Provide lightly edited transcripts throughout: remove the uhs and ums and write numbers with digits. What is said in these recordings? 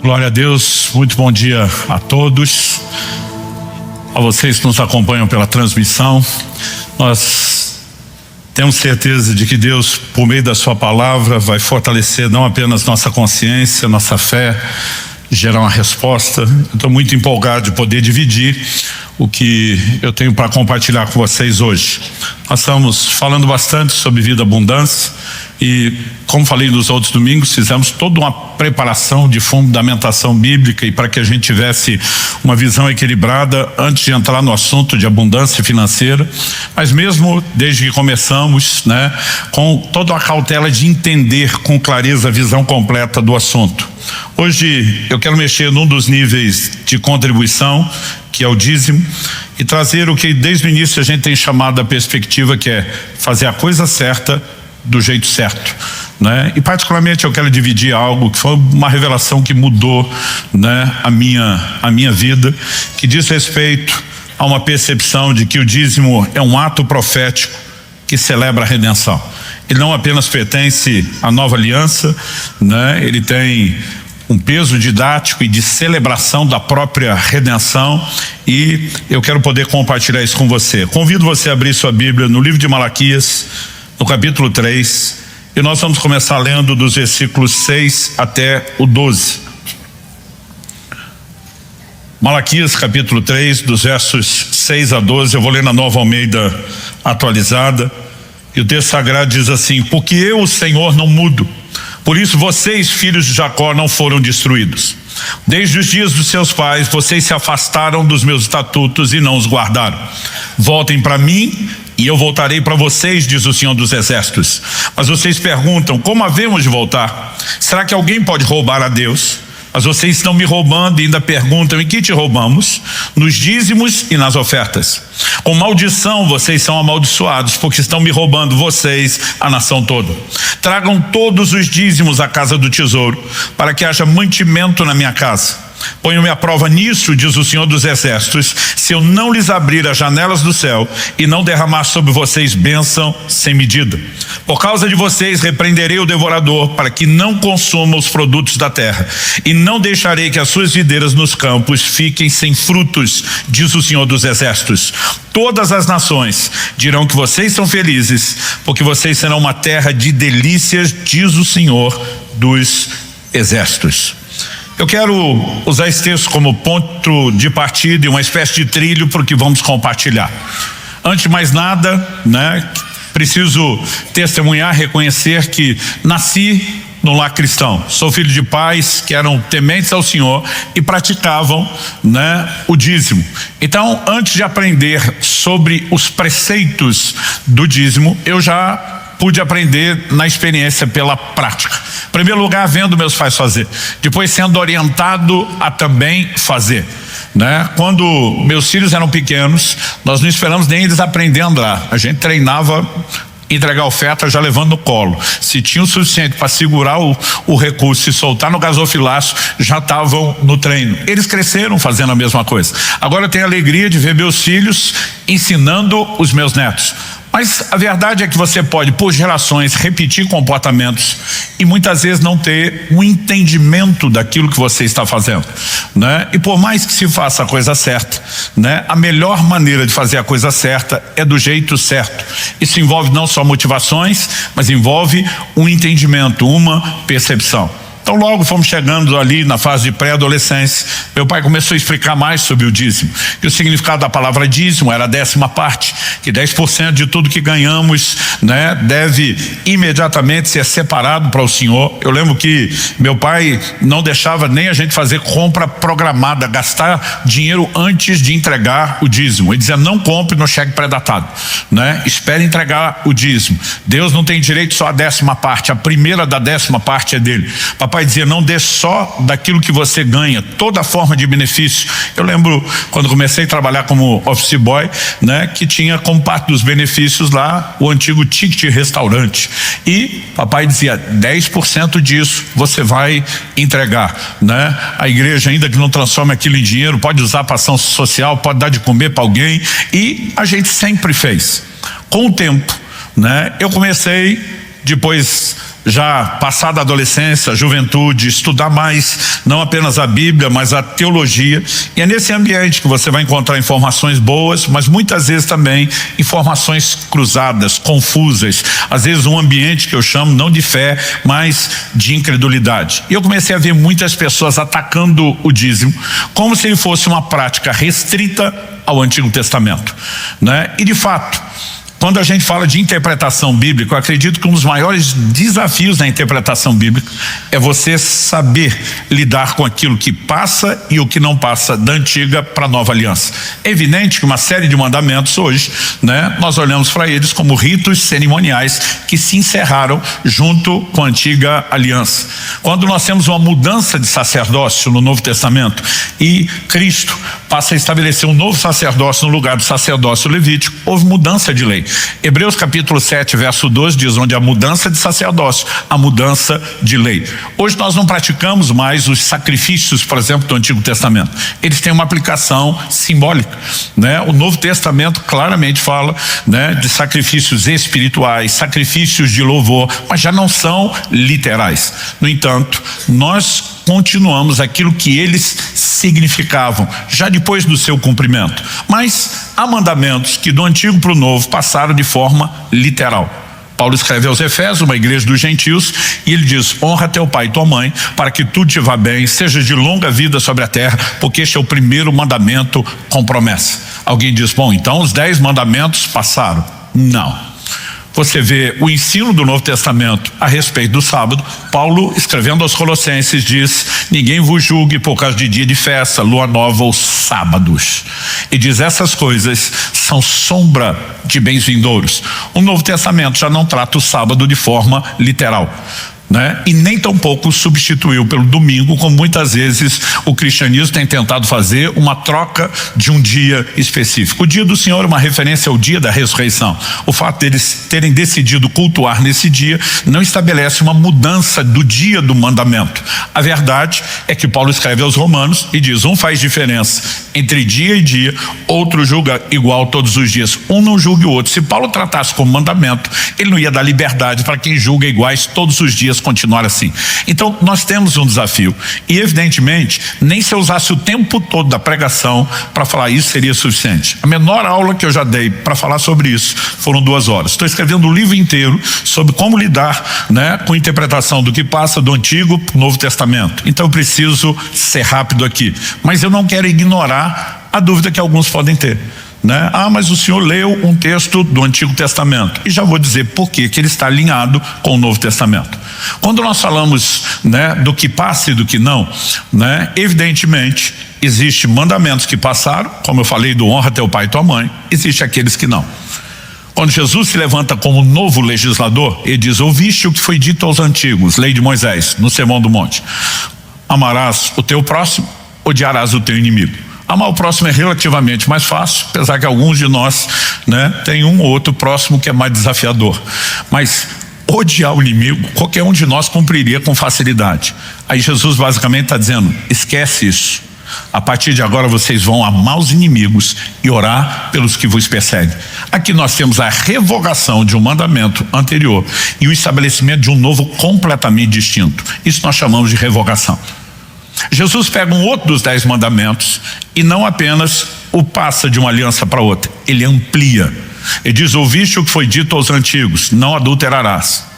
Glória a Deus, muito bom dia a todos, a vocês que nos acompanham pela transmissão. Nós temos certeza de que Deus, por meio da sua palavra, vai fortalecer não apenas nossa consciência, nossa fé, gerar uma resposta. Eu estou muito empolgado de poder dividir o que eu tenho para compartilhar com vocês hoje. Nós estamos falando bastante sobre vida abundância e, como falei nos outros domingos, fizemos toda uma preparação de fundamentação bíblica e para que a gente tivesse uma visão equilibrada antes de entrar no assunto de abundância financeira, mas mesmo desde que começamos, com toda a cautela de entender com clareza a visão completa do assunto. Hoje eu quero mexer num dos níveis de contribuição, que é o dízimo, e trazer o que desde o início a gente tem chamado a perspectiva, que é fazer a coisa certa do jeito certo, E particularmente eu quero dividir algo que foi uma revelação que mudou, a minha vida, que diz respeito a uma percepção de que o dízimo é um ato profético que celebra a redenção. Ele não apenas pertence à nova aliança, ele tem um peso didático e de celebração da própria redenção, e eu quero poder compartilhar isso com você. Convido você a abrir sua Bíblia no livro de Malaquias, no capítulo 3, e nós vamos começar lendo dos versículos 6 até o 12. Malaquias capítulo 3, dos versos 6 a 12, eu vou ler na Nova Almeida atualizada, e o texto sagrado diz assim: porque eu, o Senhor, não mudo, por isso vocês, filhos de Jacó, não foram destruídos. Desde os dias dos seus pais, vocês se afastaram dos meus estatutos e não os guardaram. Voltem para mim e eu voltarei para vocês, diz o Senhor dos Exércitos. Mas vocês perguntam: como havemos de voltar? Será que alguém pode roubar a Deus? Mas vocês estão me roubando e ainda perguntam: em que te roubamos? Nos dízimos e nas ofertas. Com maldição vocês são amaldiçoados, porque estão me roubando, vocês, a nação toda. Tragam todos os dízimos à casa do tesouro, para que haja mantimento na minha casa. Ponham-me à prova nisso, diz o Senhor dos Exércitos, se eu não lhes abrir as janelas do céu e não derramar sobre vocês bênção sem medida. Por causa de vocês repreenderei o devorador, para que não consuma os produtos da terra, e não deixarei que as suas videiras nos campos fiquem sem frutos, diz o Senhor dos Exércitos. Todas as nações dirão que vocês são felizes, porque vocês serão uma terra de delícias, diz o Senhor dos Exércitos. Eu quero usar esse texto como ponto de partida e uma espécie de trilho para o que vamos compartilhar. Antes de mais nada, preciso testemunhar, reconhecer que nasci no lar cristão. Sou filho de pais que eram tementes ao Senhor e praticavam, o dízimo. Então, antes de aprender sobre os preceitos do dízimo, eu já pude aprender na experiência pela prática. Em primeiro lugar, vendo meus pais fazer, depois sendo orientado a também fazer. Quando meus filhos eram pequenos, nós não esperamos nem eles aprendendo lá. A gente treinava entregar oferta já levando no colo. Se tinha o suficiente para segurar o recurso e soltar no gasofilaço, já estavam no treino. Eles cresceram fazendo a mesma coisa. Agora eu tenho a alegria de ver meus filhos ensinando os meus netos. Mas a verdade é que você pode, por gerações, repetir comportamentos e muitas vezes não ter um entendimento daquilo que você está fazendo, E por mais que se faça a coisa certa, a melhor maneira de fazer a coisa certa é do jeito certo. Isso envolve não só motivações, mas envolve um entendimento, uma percepção. Então logo fomos chegando ali na fase de pré-adolescência, meu pai começou a explicar mais sobre o dízimo. E o significado da palavra dízimo era a 10ª parte, que 10% de tudo que ganhamos, deve imediatamente ser separado para o Senhor. Eu lembro que meu pai não deixava nem a gente fazer compra programada, gastar dinheiro antes de entregar o dízimo. Ele dizia: não compre no cheque pré-datado, espere entregar o dízimo. Deus não tem direito só à 10ª parte, a primeira da 10ª parte é dele. Papai dizia: não dê só daquilo que você ganha, toda forma de benefício. Eu lembro quando comecei a trabalhar como office boy, que tinha como parte dos benefícios lá o antigo ticket restaurante, e papai dizia: 10% disso você vai entregar, A igreja, ainda que não transforme aquilo em dinheiro, pode usar para ação social, pode dar de comer para alguém, e a gente sempre fez. Com o tempo, eu comecei, depois já passada a adolescência, a juventude, estudar mais, não apenas a Bíblia, mas a teologia. E é nesse ambiente que você vai encontrar informações boas, mas muitas vezes também informações cruzadas, confusas. Às vezes um ambiente que eu chamo não de fé, mas de incredulidade. E eu comecei a ver muitas pessoas atacando o dízimo, como se ele fosse uma prática restrita ao Antigo Testamento, né? E de fato, quando a gente fala de interpretação bíblica, eu acredito que um dos maiores desafios da interpretação bíblica é você saber lidar com aquilo que passa e o que não passa da antiga para a nova aliança. É evidente que uma série de mandamentos hoje, né, nós olhamos para eles como ritos cerimoniais que se encerraram junto com a antiga aliança. Quando nós temos uma mudança de sacerdócio no Novo Testamento e Cristo passa a estabelecer um novo sacerdócio no lugar do sacerdócio levítico, houve mudança de lei. Hebreus capítulo 7, verso 12 diz: onde há mudança de sacerdócio, há mudança de lei. Hoje nós não praticamos mais os sacrifícios, por exemplo, do Antigo Testamento. Eles têm uma aplicação simbólica, né? O Novo Testamento claramente fala, né, de sacrifícios espirituais, sacrifícios de louvor, mas já não são literais. No entanto, nós continuamos aquilo que eles significavam, já depois do seu cumprimento. Mas há mandamentos que do antigo para o novo passaram de forma literal. Paulo escreve aos Efésios, uma igreja dos gentios, e ele diz: honra teu pai e tua mãe, para que tudo te vá bem, seja de longa vida sobre a terra, porque este é o primeiro mandamento com promessa. Alguém diz: bom, então os 10 mandamentos passaram. Não. Você vê o ensino do Novo Testamento a respeito do sábado. Paulo, escrevendo aos Colossenses, diz: ninguém vos julgue por causa de dia de festa, lua nova ou sábados. E diz: essas coisas são sombra de bens vindouros. O Novo Testamento já não trata o sábado de forma literal, né? E nem tampouco substituiu pelo domingo, como muitas vezes o cristianismo tem tentado fazer, uma troca de um dia específico. O dia do Senhor é uma referência ao dia da ressurreição. O fato deles terem decidido cultuar nesse dia não estabelece uma mudança do dia do mandamento. A verdade é que Paulo escreve aos Romanos e diz: um faz diferença entre dia e dia, outro julga igual todos os dias. Um não julga o outro. Se Paulo tratasse como mandamento, ele não ia dar liberdade para quem julga iguais todos os dias continuar assim. Então nós temos um desafio, e evidentemente nem se eu usasse o tempo todo da pregação para falar isso seria suficiente. A menor aula que eu já dei para falar sobre isso foram 2 horas. Estou escrevendo um livro inteiro sobre como lidar, né, com a interpretação do que passa do Antigo para o Novo Testamento. Então eu preciso ser rápido aqui, mas eu não quero ignorar a dúvida que alguns podem ter, né? Ah, mas o senhor leu um texto do Antigo Testamento, e já vou dizer por que ele está alinhado com o Novo Testamento. Quando nós falamos, né, do que passa e do que não, né, evidentemente existem mandamentos que passaram, como eu falei do honra teu pai e tua mãe, existem aqueles que não. Quando Jesus se levanta como novo legislador, ele diz: ouviste o que foi dito aos antigos, lei de Moisés, no Sermão do Monte: amarás o teu próximo, odiarás o teu inimigo. Amar o próximo é relativamente mais fácil, apesar que alguns de nós, né, tem um ou outro próximo que é mais desafiador. Mas odiar o inimigo, qualquer um de nós cumpriria com facilidade. Aí Jesus basicamente está dizendo: esquece isso. A partir de agora vocês vão amar os inimigos e orar pelos que vos perseguem. Aqui nós temos a revogação de um mandamento anterior e o estabelecimento de um novo completamente distinto. Isso nós chamamos de revogação. Jesus pega um outro dos 10 mandamentos e não apenas o passa de uma aliança para outra, ele amplia. Ele diz: ouviste o que foi dito aos antigos, não adulterarás.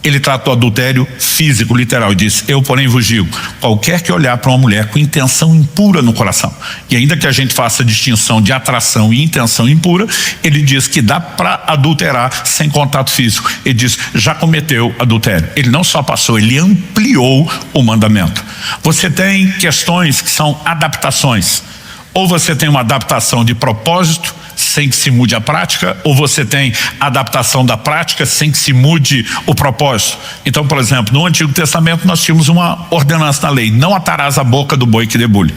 Ele trata o adultério físico, literal, e diz: eu porém vos digo, qualquer que olhar para uma mulher com intenção impura no coração, e ainda que a gente faça distinção de atração e intenção impura, ele diz que dá para adulterar sem contato físico. Ele diz: já cometeu adultério. Ele não só passou, ele ampliou o mandamento. Você tem questões que são adaptações. Ou você tem uma adaptação de propósito sem que se mude a prática, ou você tem adaptação da prática sem que se mude o propósito. Então, por exemplo, no Antigo Testamento nós tínhamos uma ordenança na lei: não atarás a boca do boi que debulha.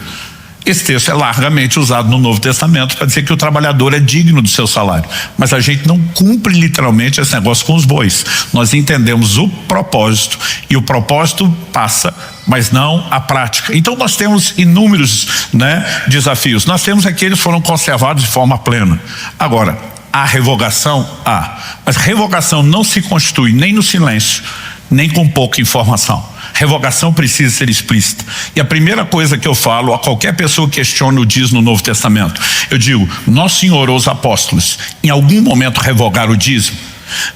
Esse texto é largamente usado no Novo Testamento para dizer que o trabalhador é digno do seu salário. Mas a gente não cumpre literalmente esse negócio com os bois. Nós entendemos o propósito, e o propósito passa, mas não a prática. Então nós temos inúmeros, né, desafios. Nós temos aqueles que foram conservados de forma plena. Agora, há revogação? Há. Mas revogação não se constitui nem no silêncio, nem com pouca informação. Revogação precisa ser explícita. E a primeira coisa que eu falo a qualquer pessoa que questione o dízimo no Novo Testamento, eu digo, Nosso Senhor ou os apóstolos, em algum momento revogaram o dízimo?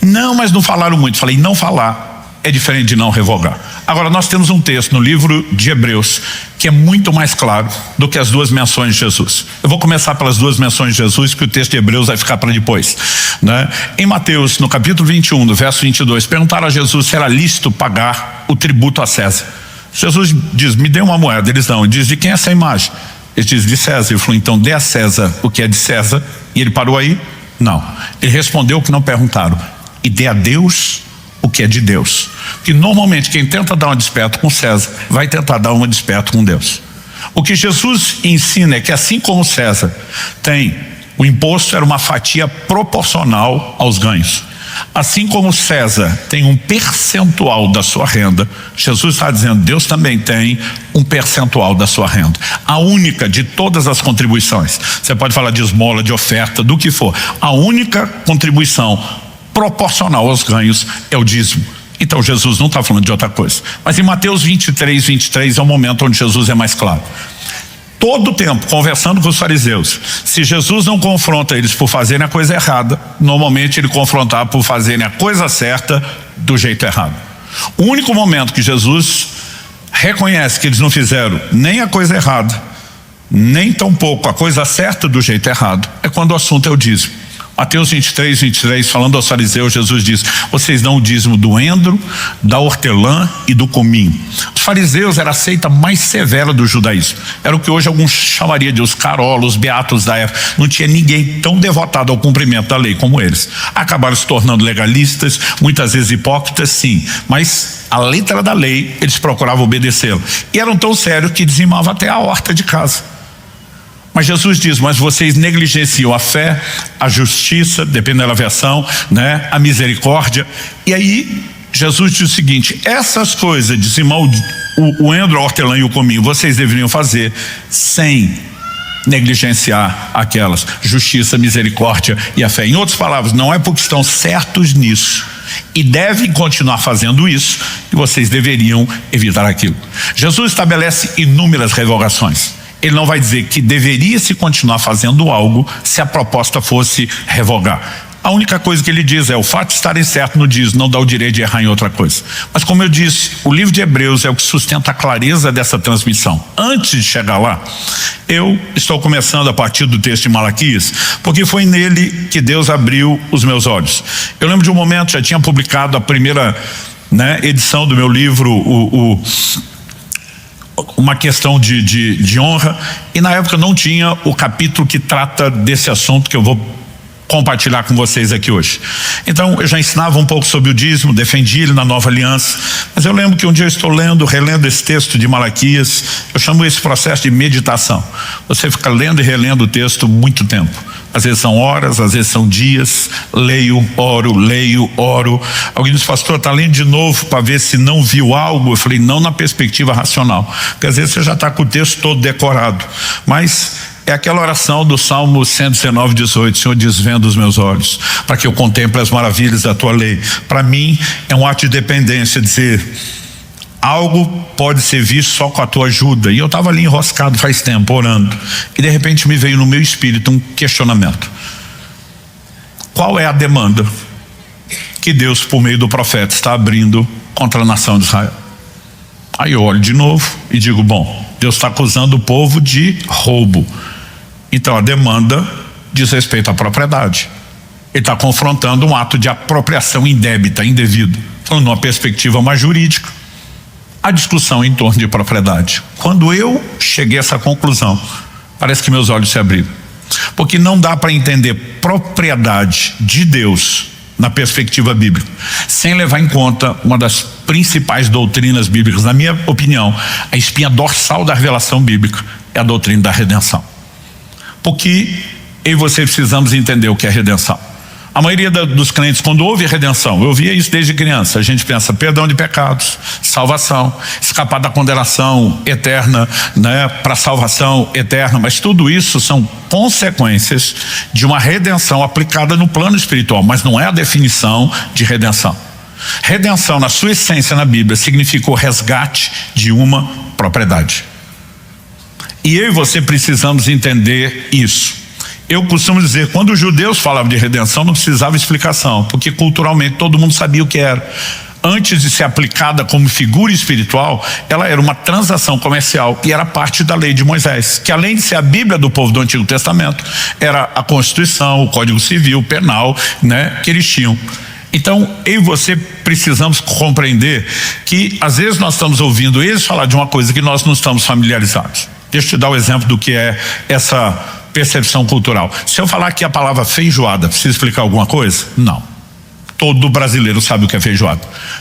Não, mas não falaram muito. Falei, não falar é diferente de não revogar. Agora, nós temos um texto no livro de Hebreus que é muito mais claro do que as duas menções de Jesus. Eu vou começar pelas duas menções de Jesus, que o texto de Hebreus vai ficar para depois, né? Em Mateus, no capítulo 21, no verso 22, perguntaram a Jesus se era lícito pagar o tributo a César. Jesus diz, me dê uma moeda. Eles não. Ele diz, de quem é essa imagem? Ele diz, de César. Ele falou, então dê a César o que é de César. E ele parou aí? Não. Ele respondeu o que não perguntaram. E dê a Deus o que é de Deus. Porque normalmente quem tenta dar uma desperto com César vai tentar dar uma desperto com Deus. O que Jesus ensina é que assim como César tem, o imposto era uma fatia proporcional aos ganhos. Assim como César tem um percentual da sua renda, Jesus está dizendo, Deus também tem um percentual da sua renda. A única de todas as contribuições. Você pode falar de esmola, de oferta, do que for. A única contribuição proporcional aos ganhos é o dízimo. Então Jesus não está falando de outra coisa. Mas em Mateus 23 é o momento onde Jesus é mais claro. Todo o tempo, conversando com os fariseus, se Jesus não confronta eles por fazerem a coisa errada, normalmente ele confrontava por fazerem a coisa certa do jeito errado. O único momento que Jesus reconhece que eles não fizeram nem a coisa errada, nem tampouco a coisa certa do jeito errado, é quando o assunto é o dízimo. Mateus 23, falando aos fariseus, Jesus diz, vocês dão o dízimo do endro, da hortelã e do cominho. Os fariseus eram a seita mais severa do judaísmo. Era o que hoje alguns chamariam de os carolos, os beatos da época. Não tinha ninguém tão devotado ao cumprimento da lei como eles. Acabaram se tornando legalistas, muitas vezes hipócritas, sim, mas a letra da lei eles procuravam obedecê-la. E eram tão sérios que dizimavam até a horta de casa. Mas Jesus diz, mas vocês negligenciam a fé, a justiça, dependendo da versão, né, a misericórdia. E aí Jesus diz o seguinte, essas coisas, dizimar o endro, a hortelã e o cominho, vocês deveriam fazer sem negligenciar aquelas, justiça, misericórdia e a fé. Em outras palavras, não é porque estão certos nisso e devem continuar fazendo isso que vocês deveriam evitar aquilo. Jesus estabelece inúmeras revogações. Ele não vai dizer que deveria se continuar fazendo algo se a proposta fosse revogar. A única coisa que ele diz é o fato de estarem certo no dízimo não dá o direito de errar em outra coisa. Mas como eu disse, o livro de Hebreus é o que sustenta a clareza dessa transmissão. Antes de chegar lá, eu estou começando a partir do texto de Malaquias, porque foi nele que Deus abriu os meus olhos. Eu lembro de um momento, já tinha publicado a primeira, né, edição do meu livro, uma questão de honra, e na época não tinha o capítulo que trata desse assunto que eu vou compartilhar com vocês aqui hoje. Então eu já ensinava um pouco sobre o dízimo, defendi ele na Nova Aliança, mas eu lembro que um dia eu estou relendo esse texto de Malaquias, eu chamo esse processo de meditação. Você fica lendo e relendo o texto muito tempo. Às vezes são horas, às vezes são dias, leio, oro. Alguém diz, pastor, está lendo de novo para ver se não viu algo? Eu falei, não na perspectiva racional, porque às vezes você já está com o texto todo decorado, mas é aquela oração do Salmo 119:18, Senhor, desvenda os meus olhos, para que eu contemple as maravilhas da tua lei. Para mim é um ato de dependência, dizer, algo pode ser visto só com a tua ajuda. E eu estava ali enroscado faz tempo, orando, e de repente me veio no meu espírito um questionamento. Qual é a demanda que Deus, por meio do profeta, está abrindo contra a nação de Israel? Aí eu olho de novo e digo, bom, Deus está acusando o povo de roubo. Então a demanda diz respeito à propriedade. Ele está confrontando um ato de apropriação indébita, indevida. Falando numa perspectiva mais jurídica, a discussão em torno de propriedade. Quando eu cheguei a essa conclusão, parece que meus olhos se abriram. Porque não dá para entender propriedade de Deus na perspectiva bíblica, sem levar em conta uma das principais doutrinas bíblicas. Na minha opinião, a espinha dorsal da revelação bíblica é a doutrina da redenção. Porque eu e você precisamos entender o que é redenção. A maioria dos crentes, quando ouve redenção, eu via isso desde criança, a gente pensa perdão de pecados, salvação, escapar da condenação eterna, né, para salvação eterna, mas tudo isso são consequências de uma redenção aplicada no plano espiritual, mas não é a definição de redenção. Redenção, na sua essência na Bíblia, significa o resgate de uma propriedade. E eu e você precisamos entender isso. Eu costumo dizer, quando os judeus falavam de redenção, não precisava explicação, porque culturalmente todo mundo sabia o que era. Antes de ser aplicada como figura espiritual, ela era uma transação comercial e era parte da lei de Moisés, que além de ser a Bíblia do povo do Antigo Testamento, era a Constituição, o Código Civil, Penal, né, que eles tinham. Então, eu e você precisamos compreender que às vezes nós estamos ouvindo eles falar de uma coisa que nós não estamos familiarizados. Deixa eu te dar o exemplo do que é essa percepção cultural. Se eu falar que a palavra feijoada, precisa explicar alguma coisa? Não. Todo brasileiro sabe o que é feijoada.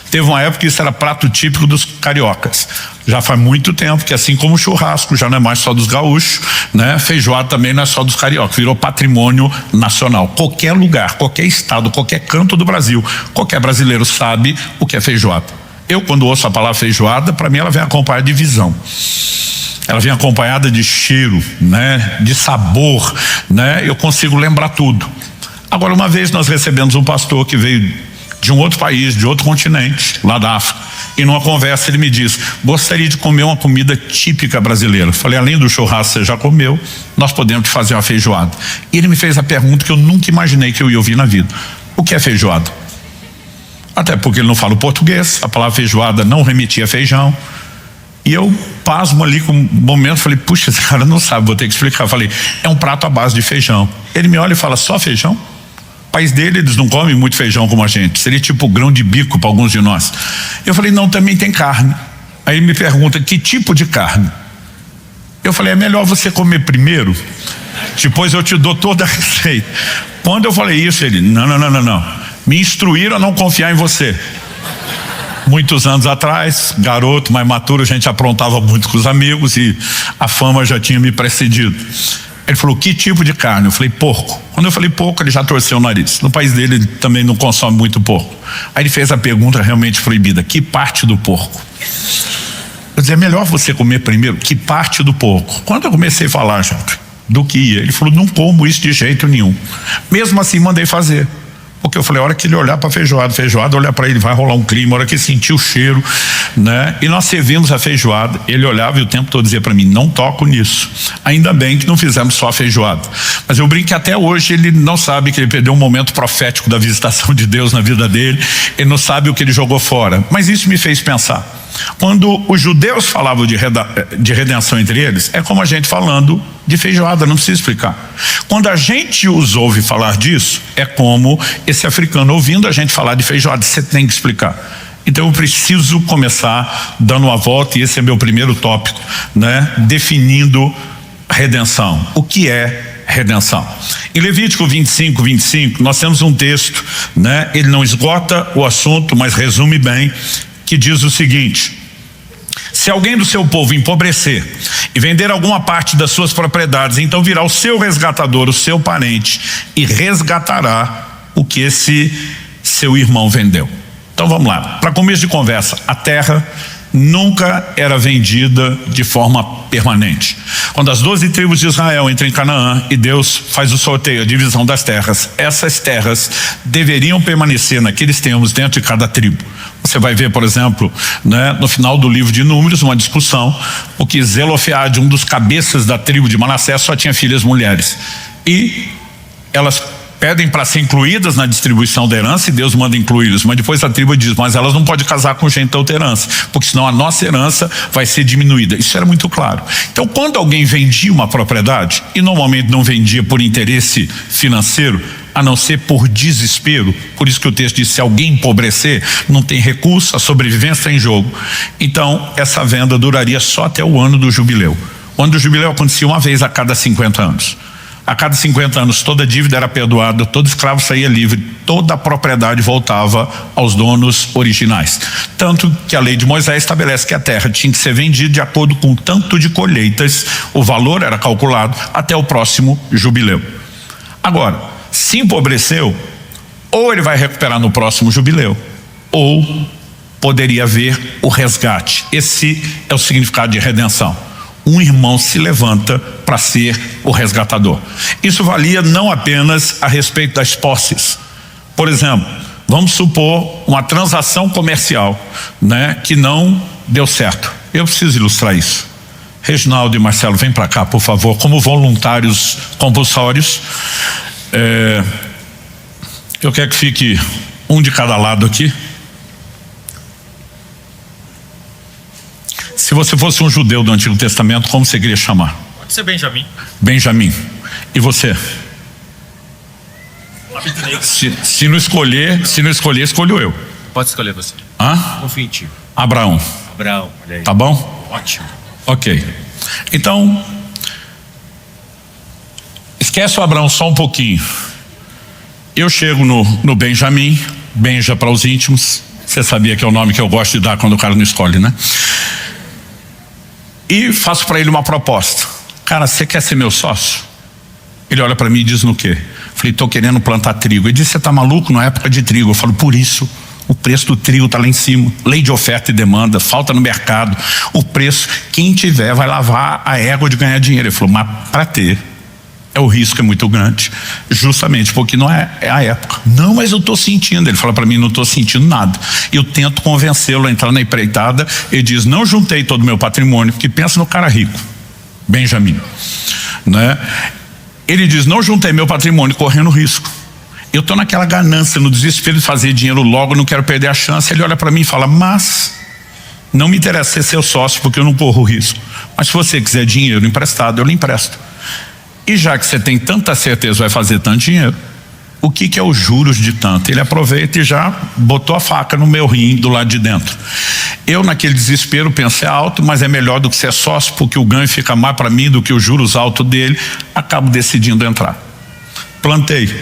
Teve uma época que isso era prato típico dos cariocas. Já faz muito tempo que, assim como o churrasco já não é mais só dos gaúchos, né? Feijoada também não é só dos cariocas, virou patrimônio nacional. Qualquer lugar, qualquer estado, qualquer canto do Brasil, qualquer brasileiro sabe o que é feijoada. Eu, quando ouço a palavra feijoada, para mim ela vem acompanhada de visão. Ela vem acompanhada de cheiro, né? De sabor, né? Eu consigo lembrar tudo. Agora, uma vez nós recebemos um pastor que veio de um outro país, de outro continente, lá da África, e numa conversa ele me disse, gostaria de comer uma comida típica brasileira. Falei, além do churrasco você já comeu, nós podemos te fazer uma feijoada. E ele me fez a pergunta que eu nunca imaginei que eu ia ouvir na vida. O que é feijoada? Até porque ele não fala o português, a palavra feijoada não remetia a feijão. E eu pasmo ali com um momento, falei, puxa, esse cara não sabe, vou ter que explicar. Falei, é um prato à base de feijão. Ele me olha e fala, só feijão? O país dele, eles não comem muito feijão como a gente, seria tipo grão de bico para alguns de nós. Eu falei, não, também tem carne. Aí ele me pergunta, que tipo de carne? Eu falei, é melhor você comer primeiro, depois eu te dou toda a receita. Quando eu falei isso, ele, não, me instruíram a não confiar em você. Muitos anos atrás, garoto, mais maturo, a gente aprontava muito com os amigos e a fama já tinha me precedido. Ele falou, que tipo de carne? Eu falei, porco. Quando eu falei porco, ele já torceu o nariz. No país dele, ele também não consome muito porco. Aí ele fez a pergunta realmente proibida, que parte do porco? Eu dizia, é melhor você comer primeiro, que parte do porco? Quando eu comecei a falar, gente, do que ia, ele falou, não como isso de jeito nenhum. Mesmo assim, mandei fazer. Porque eu falei, a hora que ele olhar para feijoada, olhar para ele, vai rolar um clima, a hora que ele sentir o cheiro, né? E nós servimos a feijoada, ele olhava e o tempo todo dizia para mim, não toco nisso. Ainda bem que não fizemos só a feijoada. Mas eu brinco que até hoje ele não sabe que ele perdeu um momento profético da visitação de Deus na vida dele, ele não sabe o que ele jogou fora. Mas isso me fez pensar. Quando os judeus falavam de redenção entre eles, é como a gente falando de feijoada, não precisa explicar. Quando a gente os ouve falar disso, é como esse africano ouvindo a gente falar de feijoada, você tem que explicar. Então eu preciso começar dando uma volta, e esse é meu primeiro tópico, né? Definindo redenção. O que é redenção? Em Levítico 25, nós temos um texto, né? Ele não esgota o assunto, mas resume bem, que diz o seguinte: se alguém do seu povo empobrecer e vender alguma parte das suas propriedades, então virá o seu resgatador, o seu parente, e resgatará o que esse seu irmão vendeu. Então vamos lá, para começo de conversa, a terra nunca era vendida de forma permanente. Quando as 12 tribos de Israel entram em Canaã e Deus faz o sorteio, a divisão das terras, essas terras deveriam permanecer naqueles termos dentro de cada tribo. Você vai ver, por exemplo, né, no final do livro de Números, uma discussão, porque Zelofeade, um dos cabeças da tribo de Manassés, só tinha filhas mulheres. E elas pedem para ser incluídas na distribuição da herança e Deus manda incluí-las, mas depois a tribo diz, mas elas não podem casar com gente da outra herança, porque senão a nossa herança vai ser diminuída. Isso era muito claro. Então, quando alguém vendia uma propriedade, e normalmente não vendia por interesse financeiro, a não ser por desespero, por isso que o texto diz, se alguém empobrecer, não tem recurso, a sobrevivência está em jogo, então essa venda duraria só até o ano do jubileu. O ano do jubileu acontecia uma vez a cada 50 anos. A cada 50 anos toda dívida era perdoada, todo escravo saía livre, toda a propriedade voltava aos donos originais. Tanto que a lei de Moisés estabelece que a terra tinha que ser vendida de acordo com o tanto de colheitas, o valor era calculado até o próximo jubileu. Agora, se empobreceu, Ou ele vai recuperar no próximo jubileu, ou poderia haver o resgate. Esse é o significado de redenção. Um irmão se levanta para ser o resgatador. Isso valia não apenas a respeito das posses. Por exemplo, vamos supor uma transação comercial, né, que não deu certo. Eu preciso ilustrar isso. Reginaldo e Marcelo, vem para cá, por favor, como voluntários compulsórios. Eu quero que fique um de cada lado aqui. Se você fosse um judeu do Antigo Testamento, como você queria chamar? Pode ser Benjamim. Benjamim. E você? Se não escolher, escolho eu. Pode escolher você. Confio em ti. Abraão. Abraão, olha aí. Tá bom? Ótimo. Ok. Então, esquece o Abraão só um pouquinho. Eu chego no Benjamim, Benja para os íntimos. Você sabia que é o nome que eu gosto de dar quando o cara não escolhe, né? E faço para ele uma proposta. Cara, você quer ser meu sócio? Ele olha para mim e diz no quê? Falei, tô querendo plantar trigo. Ele disse, você tá maluco? Na época de trigo. Eu falo, por isso, o preço do trigo tá lá em cima. Lei de oferta e demanda, falta no mercado. O preço, quem tiver vai lavar a égua de ganhar dinheiro. Ele falou, mas para ter, o risco é muito grande. Justamente porque não é a época. Não, mas eu tô sentindo. Ele fala para mim, não tô sentindo nada. Eu tento convencê-lo a entrar na empreitada. Ele diz, não juntei todo o meu patrimônio, porque pensa no cara rico, Benjamim, né? Ele diz, não juntei meu patrimônio correndo risco. Eu tô naquela ganância, no desespero de fazer dinheiro logo, não quero perder a chance. Ele olha para mim e fala, mas não me interessa ser seu sócio porque eu não corro risco. Mas se você quiser dinheiro emprestado, eu lhe empresto. E já que você tem tanta certeza vai fazer tanto dinheiro, o que é os juros de tanto? Ele aproveita e já botou a faca no meu rim do lado de dentro. Eu naquele desespero pensei alto, mas é melhor do que ser sócio, porque o ganho fica mais para mim do que os juros altos dele. Acabo decidindo entrar. Plantei.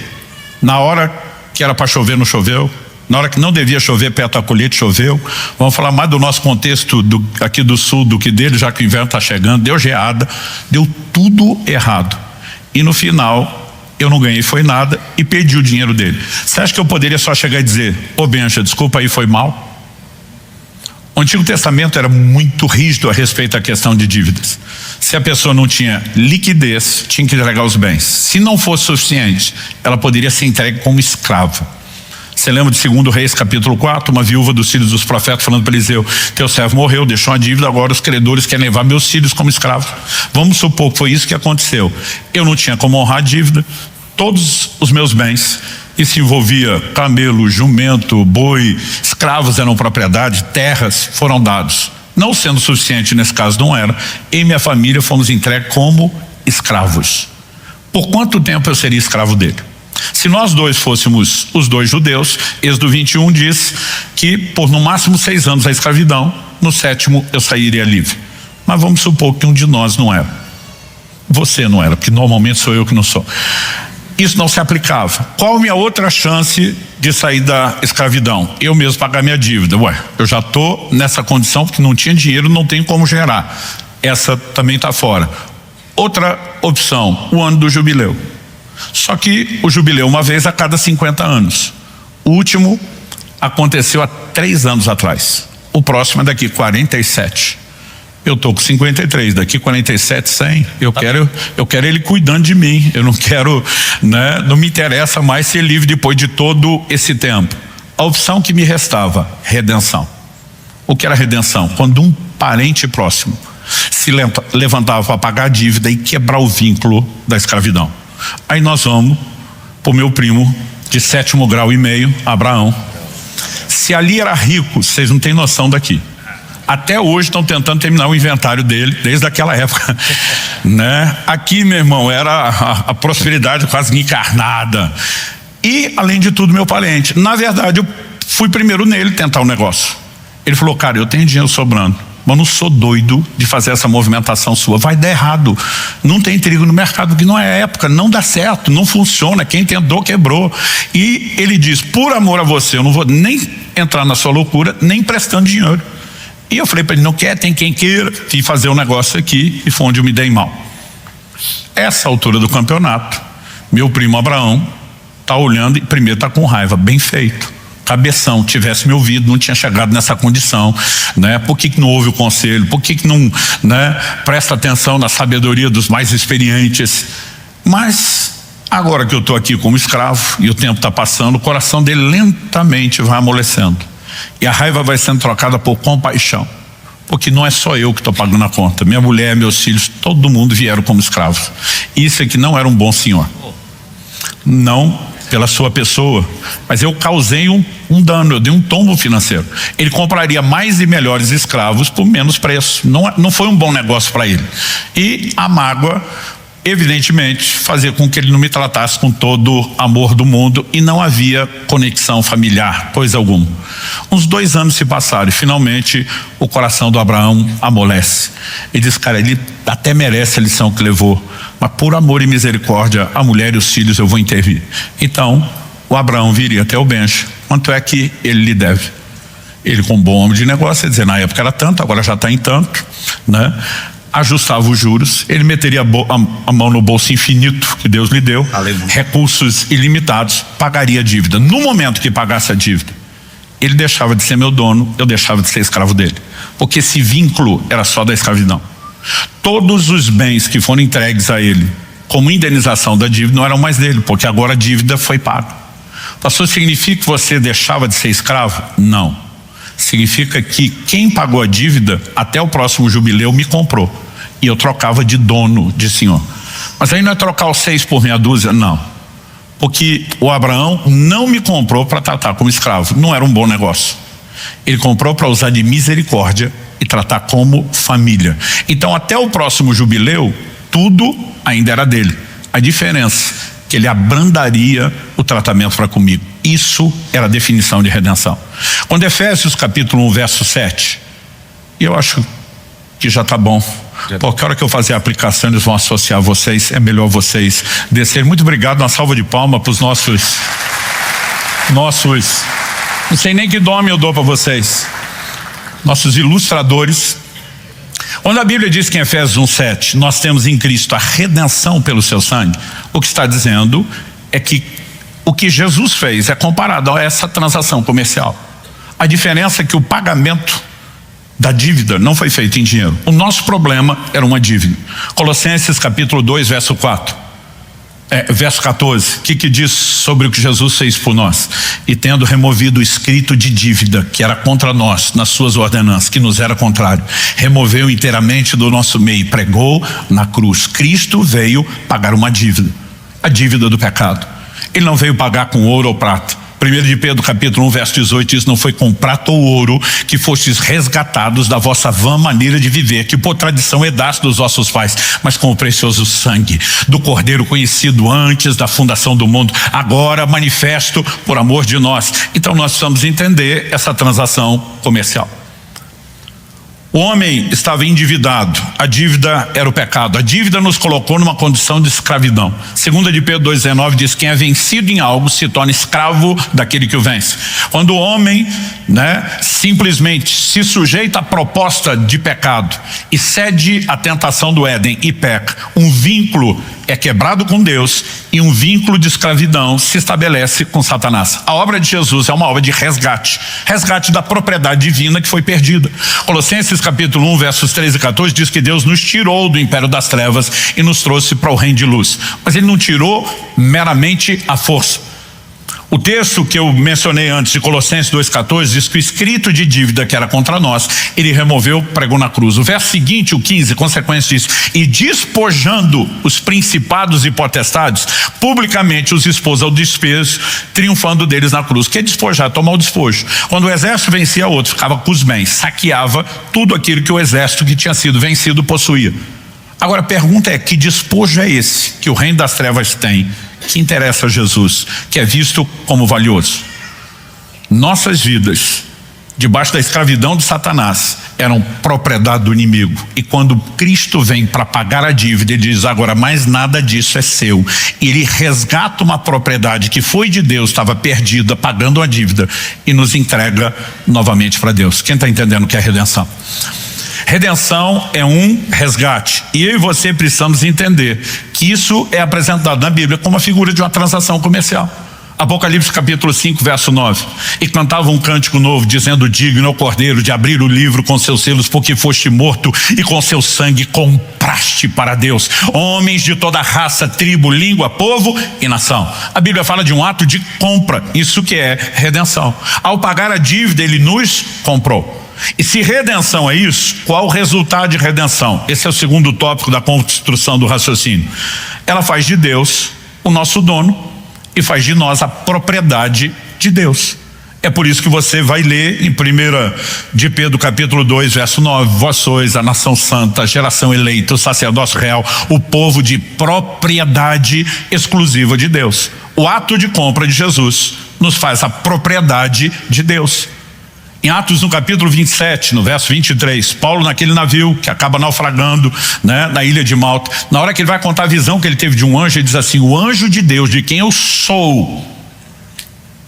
Na hora que era para chover, não choveu. Na hora que não devia chover, perto da colheita, choveu. Vamos falar mais do nosso contexto aqui do sul do que dele, já que o inverno está chegando. Deu geada, deu tudo errado. E no final, eu não ganhei foi nada e perdi o dinheiro dele. Você acha que eu poderia só chegar e dizer, ô Benja, desculpa aí, foi mal? O Antigo Testamento era muito rígido a respeito da questão de dívidas. Se a pessoa não tinha liquidez, tinha que entregar os bens. Se não fosse suficiente, ela poderia ser entregue como escrava. Você lembra de 2 Reis capítulo 4, uma viúva dos filhos dos profetas falando para Eliseu, teu servo morreu, deixou uma dívida, agora os credores querem levar meus filhos como escravos. Vamos supor que foi isso que aconteceu. Eu não tinha como honrar a dívida, todos os meus bens, isso envolvia camelo, jumento, boi, escravos eram propriedade, terras foram dados. Não sendo suficiente, nesse caso não era, e minha família fomos entregues como escravos. Por quanto tempo eu seria escravo dele? Se nós dois fôssemos os dois judeus, Êxodo 21 diz que por no máximo 6 anos a escravidão, no 7º eu sairia livre. Mas vamos supor que um de nós não era. Você não era, porque normalmente sou eu que não sou. Isso não se aplicava. Qual a minha outra chance de sair da escravidão? Eu mesmo pagar minha dívida. Eu já estou nessa condição porque não tinha dinheiro, não tem como gerar. Essa também está fora. Outra opção, o ano do jubileu. Só que o jubileu uma vez a cada 50 anos. O último aconteceu há 3 anos atrás. O próximo é daqui 47. Eu estou com 53, daqui 47, 100. Eu quero ele cuidando de mim. Eu não quero, né? Não me interessa mais ser livre depois de todo esse tempo. A opção que me restava, redenção. O que era redenção? Quando um parente próximo se levantava para pagar a dívida e quebrar o vínculo da escravidão. Aí nós vamos para o meu primo de 7º grau e meio, Abraão. Se ali era rico, vocês não têm noção daqui. Até hoje estão tentando terminar o inventário dele, desde aquela época, né? Aqui, meu irmão, era a prosperidade quase encarnada. E, além de tudo, meu parente. Na verdade, eu fui primeiro nele tentar o negócio. Ele falou, cara, eu tenho dinheiro sobrando, mas não sou doido de fazer essa movimentação sua, vai dar errado. Não tem trigo no mercado, porque não é época, não dá certo, não funciona, quem tentou quebrou. E ele diz, por amor a você, eu não vou nem entrar na sua loucura, nem emprestando dinheiro. E eu falei para ele, não quer, tem quem queira, e fazer um negócio aqui, e foi onde eu me dei mal. Essa altura do campeonato, meu primo Abraão Tá olhando e primeiro tá com raiva. Bem feito. Cabeção, tivesse me ouvido, não tinha chegado nessa condição, né? Por que não houve o conselho? Por que não, né, presta atenção na sabedoria dos mais experientes? Mas agora que eu estou aqui como escravo e o tempo está passando, o coração dele lentamente vai amolecendo e a raiva vai sendo trocada por compaixão, porque não é só eu que estou pagando a conta. Minha mulher, meus filhos, todo mundo vieram como escravos. Isso aqui não era um bom senhor, não pela sua pessoa, mas eu causei um dano, eu dei um tombo financeiro. Ele compraria mais e melhores escravos por menos preço. Não foi um bom negócio para ele. E a mágoa, evidentemente, fazia com que ele não me tratasse com todo o amor do mundo e não havia conexão familiar, coisa alguma. Uns 2 anos se passaram e finalmente o coração do Abraão amolece. Ele diz, cara, ele até merece a lição que levou, mas por amor e misericórdia, a mulher e os filhos eu vou intervir. Então, o Abraão viria até o Benja. Quanto é que ele lhe deve? Ele, como bom homem de negócio, ia dizer, na época era tanto, agora já está em tanto, né? Ajustava os juros, ele meteria a mão no bolso infinito que Deus lhe deu, aleluia, recursos ilimitados, pagaria a dívida. No momento que pagasse a dívida, ele deixava de ser meu dono, eu deixava de ser escravo dele, porque esse vínculo era só da escravidão. Todos os bens que foram entregues a ele como indenização da dívida não eram mais dele, porque agora a dívida foi paga. Pastor, significa que você deixava de ser escravo? Não. Significa que quem pagou a dívida até o próximo jubileu me comprou e eu trocava de dono, de senhor. Mas aí não é trocar os 6 por meia dúzia? Não, porque o Abraão não me comprou para tratar como escravo, não era um bom negócio. Ele comprou para usar de misericórdia e tratar como família. Então até o próximo jubileu tudo ainda era dele. A diferença que ele abrandaria o tratamento para comigo. Isso era a definição de redenção. Quando Efésios capítulo 1 verso 7, e eu acho que já está bom, porque a hora que eu fazer a aplicação eles vão associar vocês, é melhor vocês descerem. Muito obrigado, uma salva de palmas para os nossos, não sei nem que nome eu dou para vocês, nossos ilustradores. Quando a Bíblia diz que em Efésios 1:7 nós temos em Cristo a redenção pelo seu sangue, o que está dizendo é que o que Jesus fez é comparado a essa transação comercial. A diferença é que o pagamento da dívida não foi feito em dinheiro. O nosso problema era uma dívida. Colossenses capítulo 2 verso 14, o que diz sobre o que Jesus fez por nós? E tendo removido o escrito de dívida que era contra nós nas suas ordenanças, que nos era contrário, removeu inteiramente do nosso meio e pregou na cruz. Cristo veio pagar uma dívida, a dívida do pecado. Ele não veio pagar com ouro ou prata. 1 de Pedro capítulo 1 verso 18 diz, não foi com prata ou ouro que fostes resgatados da vossa vã maneira de viver, que por tradição herdaste dos vossos pais, mas com o precioso sangue do Cordeiro conhecido antes da fundação do mundo, agora manifesto por amor de nós. Então nós precisamos entender essa transação comercial. O homem estava endividado, a dívida era o pecado, a dívida nos colocou numa condição de escravidão. 2 de Pedro 2,19 diz, quem é vencido em algo se torna escravo daquele que o vence. Quando o homem, simplesmente se sujeita à proposta de pecado e cede à tentação do Éden e peca, um vínculo é quebrado com Deus e um vínculo de escravidão se estabelece com Satanás. A obra de Jesus é uma obra de resgate da propriedade divina que foi perdida. Colossenses capítulo 1 versos 13 e 14 diz que Deus nos tirou do império das trevas e nos trouxe para o reino de luz, mas ele não tirou meramente à força. O texto que eu mencionei antes, de Colossenses 2,14, diz que o escrito de dívida que era contra nós, ele removeu, pregou na cruz. O verso seguinte, o 15, consequência diz, e despojando os principados e potestades, publicamente os expôs ao desprezo, triunfando deles na cruz. Que é despojar? Tomar o despojo. Quando o exército vencia outro, ficava com os bens, saqueava tudo aquilo que o exército que tinha sido vencido possuía. Agora a pergunta é, que despojo é esse que o reino das trevas tem, que interessa a Jesus, que é visto como valioso? Nossas vidas, debaixo da escravidão de Satanás, eram propriedade do inimigo. E quando Cristo vem para pagar a dívida, ele diz, agora mais nada disso é seu. E ele resgata uma propriedade que foi de Deus, estava perdida, pagando a dívida, e nos entrega novamente para Deus. Quem está entendendo o que é redenção? Redenção é um resgate, e eu e você precisamos entender que isso é apresentado na Bíblia como a figura de uma transação comercial. Apocalipse capítulo 5, verso 9. E cantava um cântico novo, dizendo: digno é o Cordeiro de abrir o livro com seus selos, porque foste morto e com seu sangue compraste para Deus homens de toda raça, tribo, língua, povo e nação. A Bíblia fala de um ato de compra, isso que é redenção. Ao pagar a dívida, ele nos comprou. E se redenção é isso, qual o resultado de redenção? Esse é o segundo tópico da construção do raciocínio. Ela faz de Deus o nosso dono e faz de nós a propriedade de Deus. É por isso que você vai ler em 1 de Pedro capítulo 2, verso 9: vós sois a nação santa, a geração eleita, o sacerdócio real, o povo de propriedade exclusiva de Deus. O ato de compra de Jesus nos faz a propriedade de Deus. Em Atos, no capítulo 27, no verso 23, Paulo naquele navio que acaba naufragando, né, na ilha de Malta, na hora que ele vai contar a visão que ele teve de um anjo, ele diz assim: o anjo de Deus, de quem eu sou, o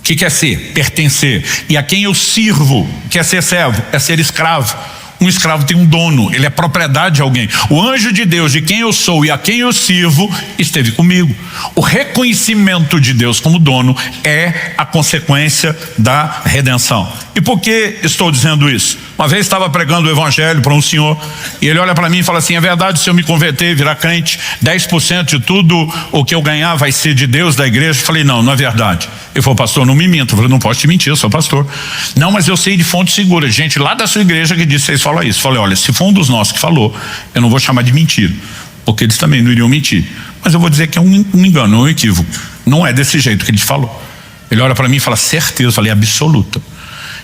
que quer ser? Pertencer. E a quem eu sirvo, quer ser servo, é ser escravo. Um escravo tem um dono, ele é propriedade de alguém. O anjo de Deus, de quem eu sou e a quem eu sirvo, esteve comigo. O reconhecimento de Deus como dono é a consequência da redenção. E por que estou dizendo isso? Uma vez estava pregando o evangelho para um senhor e ele olha para mim e fala assim: é verdade, se eu me converter e virar crente, 10% de tudo o que eu ganhar vai ser de Deus, da igreja? Eu falei: não, não é verdade. Ele falou: pastor, não me minta. Eu falei: não posso te mentir, eu sou pastor. Não, mas eu sei de fonte segura, gente lá da sua igreja que disse: vocês falam isso. Eu falei: olha, se for um dos nossos que falou, eu não vou chamar de mentira, porque eles também não iriam mentir, mas eu vou dizer que é um engano, um equívoco. Não é desse jeito que ele falou. Ele olha para mim e fala: certeza? Eu falei: absoluta.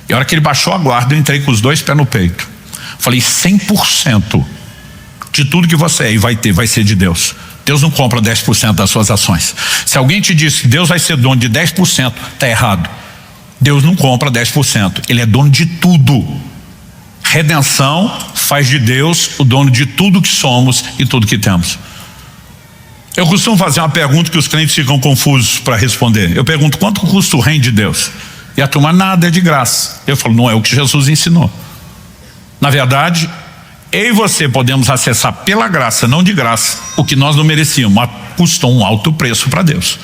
E a hora que ele baixou a guarda, eu entrei com os dois pés no peito. Falei: 100% de tudo que você é e vai ter, vai ser de Deus. Deus não compra 10% das suas ações. Se alguém te disse que Deus vai ser dono de 10%, está errado. Deus não compra 10%, ele é dono de tudo. Redenção faz de Deus o dono de tudo que somos e tudo que temos. Eu costumo fazer uma pergunta que os crentes ficam confusos para responder. Eu pergunto: quanto custa o reino de Deus? E a turma: nada, é de graça. Eu falo: não é o que Jesus ensinou. Na verdade, eu e você podemos acessar pela graça, não de graça, o que nós não merecíamos, mas custou um alto preço para Deus.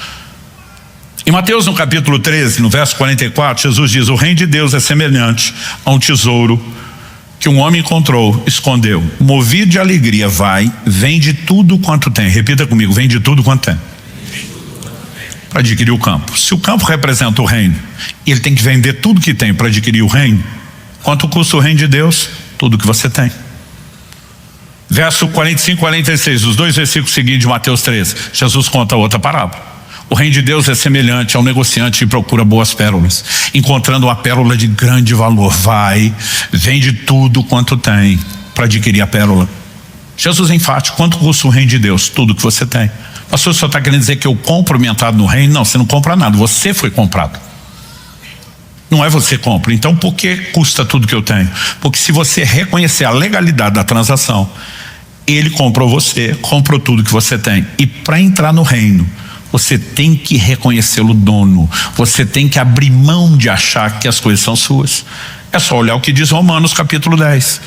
Em Mateus, no capítulo 13, no verso 44, Jesus diz: o reino de Deus é semelhante a um tesouro que um homem encontrou, escondeu. Movido de alegria, vai, vende tudo quanto tem. Repita comigo: vende tudo quanto tem, para adquirir o campo. Se o campo representa o reino, e ele tem que vender tudo que tem para adquirir o reino, quanto custa o reino de Deus? Tudo que você tem. Verso 45 e 46, os dois versículos seguintes de Mateus 13, Jesus conta outra parábola. O reino de Deus é semelhante ao negociante que procura boas pérolas. Encontrando uma pérola de grande valor, vai, vende tudo quanto tem para adquirir a pérola. Jesus é enfático: quanto custa o reino de Deus? Tudo que você tem. Pastor, o senhor está querendo dizer que eu compro minha entrada no reino? Não, você não compra nada, você foi comprado. Não é você que compra. Então por que custa tudo que eu tenho? Porque se você reconhecer a legalidade da transação, ele comprou você, comprou tudo que você tem. E para entrar no reino, você tem que reconhecê-lo dono. Você tem que abrir mão de achar que as coisas são suas. É só olhar o que diz Romanos capítulo 10.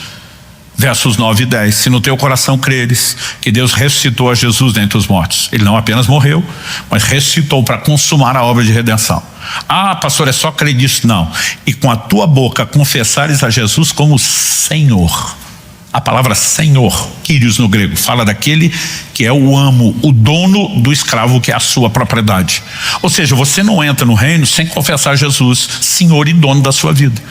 Versos 9 e 10, se no teu coração creres que Deus ressuscitou a Jesus dentre os mortos, ele não apenas morreu, mas ressuscitou para consumar a obra de redenção. Ah, pastor, é só crer nisso? Não. E com a tua boca confessares a Jesus como Senhor. A palavra Senhor, Kyrios no grego, fala daquele que é o amo, o dono do escravo, que é a sua propriedade. Ou seja, você não entra no reino sem confessar Jesus Senhor e dono da sua vida.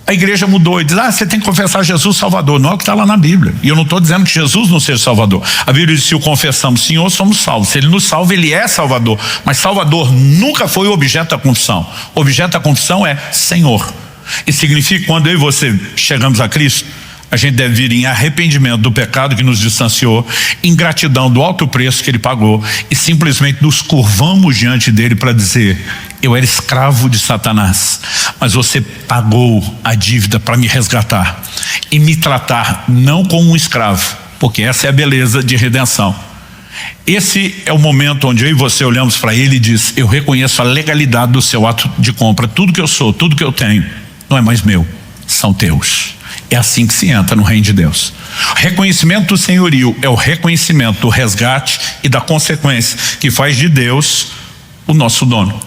A igreja mudou e diz: você tem que confessar Jesus Salvador. Não é o que está lá na Bíblia. E eu não estou dizendo que Jesus não seja Salvador. A Bíblia diz: se o confessamos Senhor, somos salvos. Se ele nos salva, ele é Salvador. Mas Salvador nunca foi o objeto da confissão. O objeto da confissão é Senhor. E significa que quando eu e você chegamos a Cristo, a gente deve vir em arrependimento do pecado que nos distanciou, em gratidão do alto preço que ele pagou, e simplesmente nos curvamos diante dele para dizer: eu era escravo de Satanás, mas você pagou a dívida para me resgatar e me tratar não como um escravo, porque essa é a beleza de redenção. Esse é o momento onde eu e você olhamos para ele e diz: eu reconheço a legalidade do seu ato de compra. Tudo que eu sou, tudo que eu tenho, não é mais meu, são teus. É assim que se entra no reino de Deus. Reconhecimento do senhorio é o reconhecimento do resgate e da consequência que faz de Deus o nosso dono.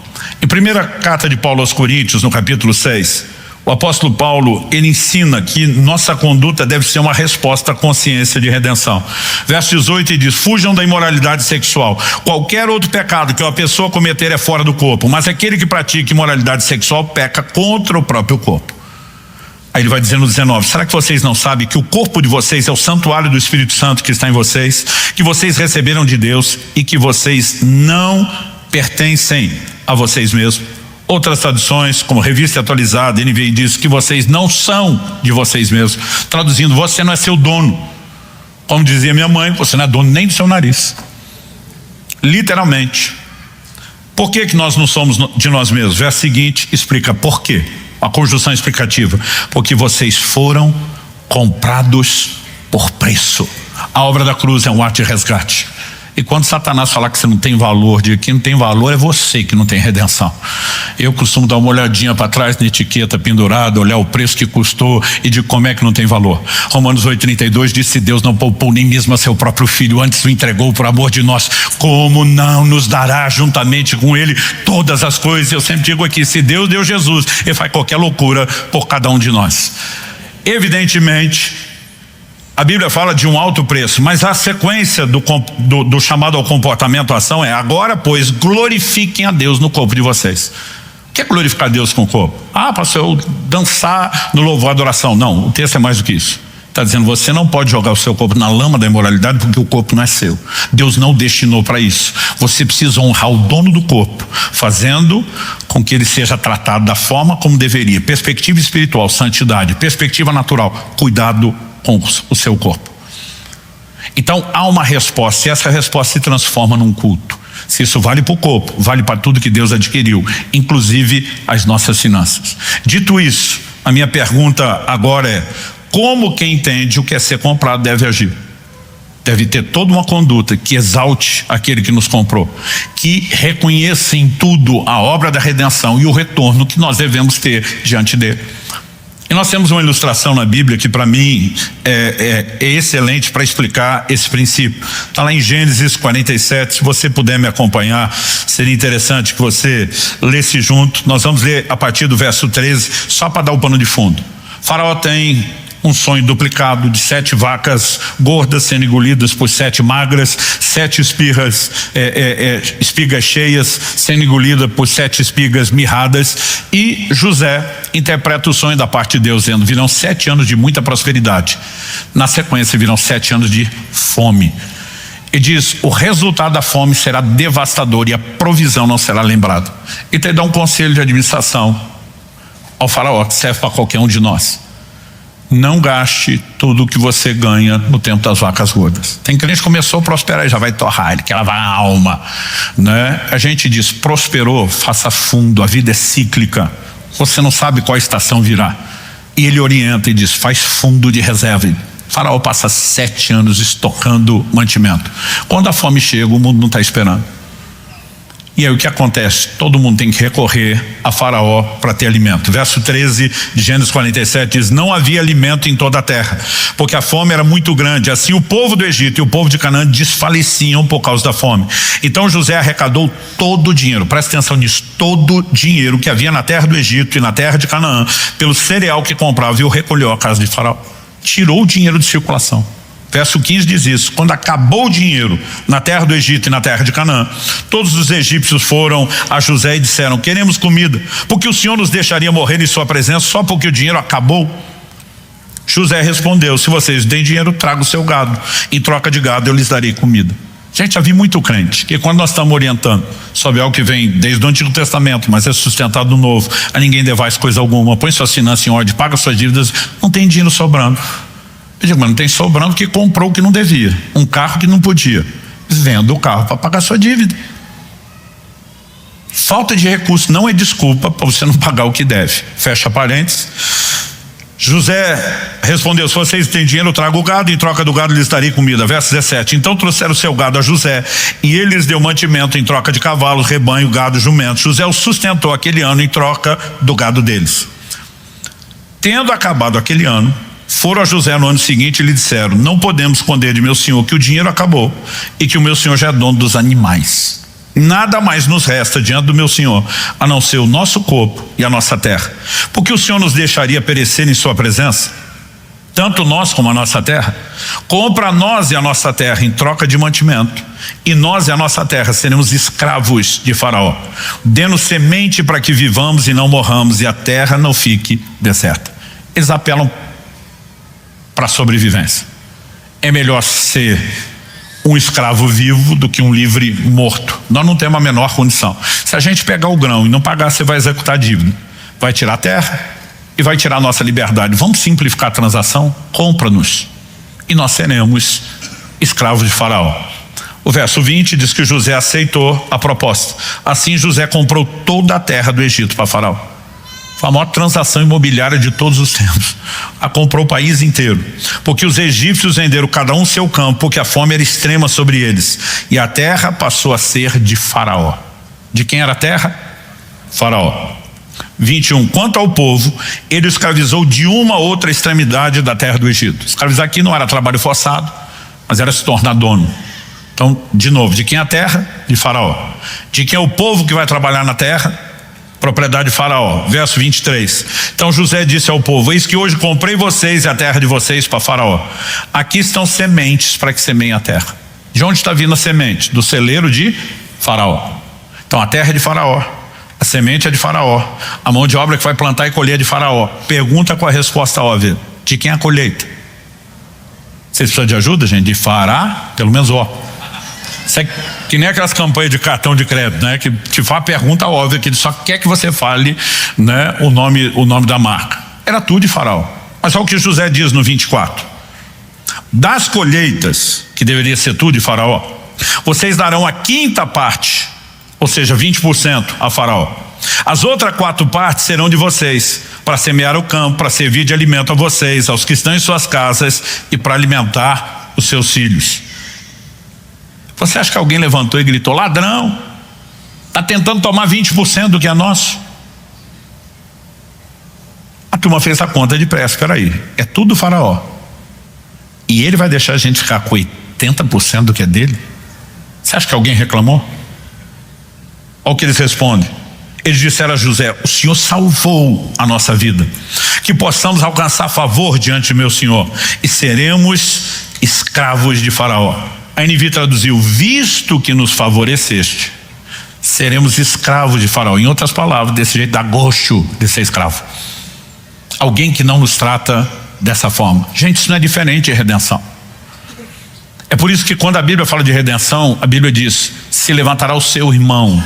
Em primeira carta de Paulo aos Coríntios, no capítulo 6, o apóstolo Paulo, ele ensina que nossa conduta deve ser uma resposta à consciência de redenção. Verso 18 ele diz: fujam da imoralidade sexual. Qualquer outro pecado que uma pessoa cometer é fora do corpo, mas aquele que pratica imoralidade sexual peca contra o próprio corpo. Aí ele vai dizer no 19, será que vocês não sabem que o corpo de vocês é o santuário do Espírito Santo que está em vocês, que vocês receberam de Deus e que vocês não pertencem a vocês mesmos? Outras traduções, como Revista Atualizada, NVI, diz que vocês não são de vocês mesmos. Traduzindo, você não é seu dono. Como dizia minha mãe, você não é dono nem do seu nariz. Literalmente. Por que nós não somos de nós mesmos? Verso seguinte explica por quê. A conjunção explicativa. Porque vocês foram comprados por preço. A obra da cruz é um ato de resgate. E quando Satanás falar que você não tem valor, de que não tem valor, é você que não tem redenção. Eu costumo dar uma olhadinha para trás na etiqueta pendurada, olhar o preço que custou e de como é que não tem valor. Romanos 8,32 diz: se Deus não poupou nem mesmo a seu próprio filho, antes o entregou por amor de nós, como não nos dará juntamente com ele todas as coisas? Eu sempre digo aqui, se Deus deu Jesus, ele faz qualquer loucura por cada um de nós. Evidentemente, a Bíblia fala de um alto preço, mas a sequência do chamado ao comportamento, à ação é: agora, pois, glorifiquem a Deus no corpo de vocês. O que é glorificar Deus com o corpo? Pastor, eu dançar no louvor, adoração. Não, o texto é mais do que isso. Está dizendo, você não pode jogar o seu corpo na lama da imoralidade, porque o corpo não é seu. Deus não o destinou para isso. Você precisa honrar o dono do corpo, fazendo com que ele seja tratado da forma como deveria. Perspectiva espiritual, santidade. Perspectiva natural, cuidado com o seu corpo. Então há uma resposta, e essa resposta se transforma num culto. Se isso vale para o corpo, vale para tudo que Deus adquiriu, inclusive as nossas finanças. Dito isso, a minha pergunta agora é: como quem entende o que é ser comprado deve agir? Deve ter toda uma conduta que exalte aquele que nos comprou, que reconheça em tudo a obra da redenção e o retorno que nós devemos ter diante dele. E nós temos uma ilustração na Bíblia que para mim é excelente para explicar esse princípio. Está lá em Gênesis 47, se você puder me acompanhar, seria interessante que você lesse junto. Nós vamos ler a partir do verso 13, só para dar o pano de fundo. Faraó tem um sonho duplicado de 7 vacas gordas sendo engolidas por 7 magras, 7 espigas cheias sendo engolidas por 7 espigas mirradas, e José interpreta o sonho da parte de Deus, dizendo: virão 7 anos de muita prosperidade, na sequência virão 7 anos de fome. E diz: o resultado da fome será devastador e a provisão não será lembrada. E te dá um conselho de administração ao faraó, que serve para qualquer um de nós: não gaste tudo o que você ganha no tempo das vacas gordas. Tem crente que começou a prosperar e já vai torrar, ele quer lavar a alma, né? A gente diz: prosperou, faça fundo, a vida é cíclica, você não sabe qual estação virá. E ele orienta e diz: faz fundo de reserva. Faraó passa 7 anos estocando mantimento. Quando a fome chega, o mundo não está esperando. E aí o que acontece? Todo mundo tem que recorrer a Faraó para ter alimento. Verso 13 de Gênesis 47 diz: não havia alimento em toda a terra, porque a fome era muito grande. Assim o povo do Egito e o povo de Canaã desfaleciam por causa da fome. Então José arrecadou todo o dinheiro, presta atenção nisso, todo o dinheiro que havia na terra do Egito e na terra de Canaã, pelo cereal que comprava, e o recolheu à casa de Faraó. Tirou o dinheiro de circulação. Verso 15 diz isso: quando acabou o dinheiro na terra do Egito e na terra de Canaã, todos os egípcios foram a José e disseram: queremos comida, porque o Senhor nos deixaria morrer em sua presença só porque o dinheiro acabou? José respondeu: se vocês têm dinheiro, traga o seu gado, em troca de gado eu lhes darei comida. Gente, já vi muito crente que quando nós estamos orientando sobre algo que vem desde o Antigo Testamento, mas é sustentado no Novo, a ninguém devais coisa alguma, põe suas finanças em ordem, paga suas dívidas, não tem dinheiro sobrando. Eu digo: mas não tem sobrando porque comprou o que não devia, um carro que não podia. Venda o carro para pagar sua dívida. Falta de recurso não é desculpa para você não pagar o que deve. Fecha parênteses. José respondeu: se vocês têm dinheiro, eu trago o gado, em troca do gado lhes darei comida. Verso 17: então trouxeram o seu gado a José, e ele lhes deu mantimento em troca de cavalos, rebanho, gado, jumentos. José o sustentou aquele ano em troca do gado deles. Tendo acabado aquele ano, foram a José no ano seguinte e lhe disseram: não podemos esconder de meu senhor que o dinheiro acabou e que o meu senhor já é dono dos animais. nada mais nos resta diante do meu Senhor, a não ser o nosso corpo e a nossa terra. Porque o Senhor nos deixaria perecer em sua presença? Tanto nós como a nossa terra. Compra nós e a nossa terra em troca de mantimento, e nós e a nossa terra seremos escravos de Faraó. Dê-nos semente para que vivamos e não morramos, e a terra não fique deserta. Eles apelam para a sobrevivência. É melhor ser um escravo vivo do que um livre morto. Nós não temos a menor condição. Se a gente pegar o grão e não pagar, você vai executar a dívida, vai tirar a terra e vai tirar a nossa liberdade. Vamos simplificar a transação? Compra-nos e nós seremos escravos de Faraó. O verso 20 diz que José aceitou a proposta. Assim José comprou toda a terra do Egito para Faraó. Foi a maior transação imobiliária de todos os tempos. A comprou o país inteiro, porque os egípcios venderam cada um seu campo, porque a fome era extrema sobre eles, e a terra passou a ser de Faraó. De quem era a terra? Faraó. 21. Quanto ao povo, ele escravizou de uma outra extremidade da terra do Egito. Escravizar aqui não era trabalho forçado, mas era se tornar dono. Então, de novo, de quem é a terra? De Faraó. De quem é o povo que vai trabalhar na terra? Propriedade de Faraó. Verso 23. Então José disse ao povo: eis que hoje comprei vocês e a terra de vocês para Faraó. Aqui estão sementes para que semeiem a terra. De onde está vindo a semente? Do celeiro de Faraó. Então a terra é de Faraó, a semente é de Faraó, a mão de obra que vai plantar e colher é de Faraó. Pergunta com a resposta óbvia: de quem é a colheita? Vocês precisam de ajuda, gente? De Fará, pelo menos ó. Isso é que nem aquelas campanhas de cartão de crédito, né? Que te faz a pergunta óbvia, que ele só quer que você fale, né, o nome da marca. Era tudo de Faraó. Mas olha o que José diz no 24: das colheitas, que deveria ser tudo de Faraó, vocês darão a quinta parte, ou seja, 20% a Faraó. As outras 4 partes serão de vocês, para semear o campo, para servir de alimento a vocês, aos que estão em suas casas e para alimentar os seus filhos. Você acha que alguém levantou e gritou: ladrão, está tentando tomar 20% do que é nosso? A turma fez a conta depressa. Espera aí, é tudo Faraó e ele vai deixar a gente ficar com 80% do que é dele? Você acha que alguém reclamou? Olha o que eles respondem. Eles disseram a José: o Senhor salvou a nossa vida, que possamos alcançar favor diante do meu Senhor, e seremos escravos de Faraó. A NVI traduziu: visto que nos favoreceste, seremos escravos de Faraó. Em outras palavras, desse jeito dá gosto de ser escravo. Alguém que não nos trata dessa forma. Gente, isso não é diferente de redenção. É por isso que quando a Bíblia fala de redenção, a Bíblia diz: se levantará o seu irmão.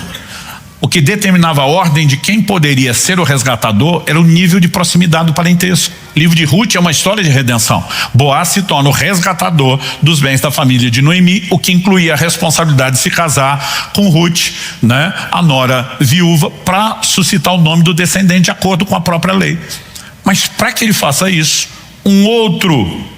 O que determinava a ordem de quem poderia ser o resgatador era o nível de proximidade do parentesco. O livro de Ruth é uma história de redenção. Boaz se torna o resgatador dos bens da família de Noemi, o que incluía a responsabilidade de se casar com Ruth, né, a nora viúva, para suscitar o nome do descendente de acordo com a própria lei. Mas para que ele faça isso, um outro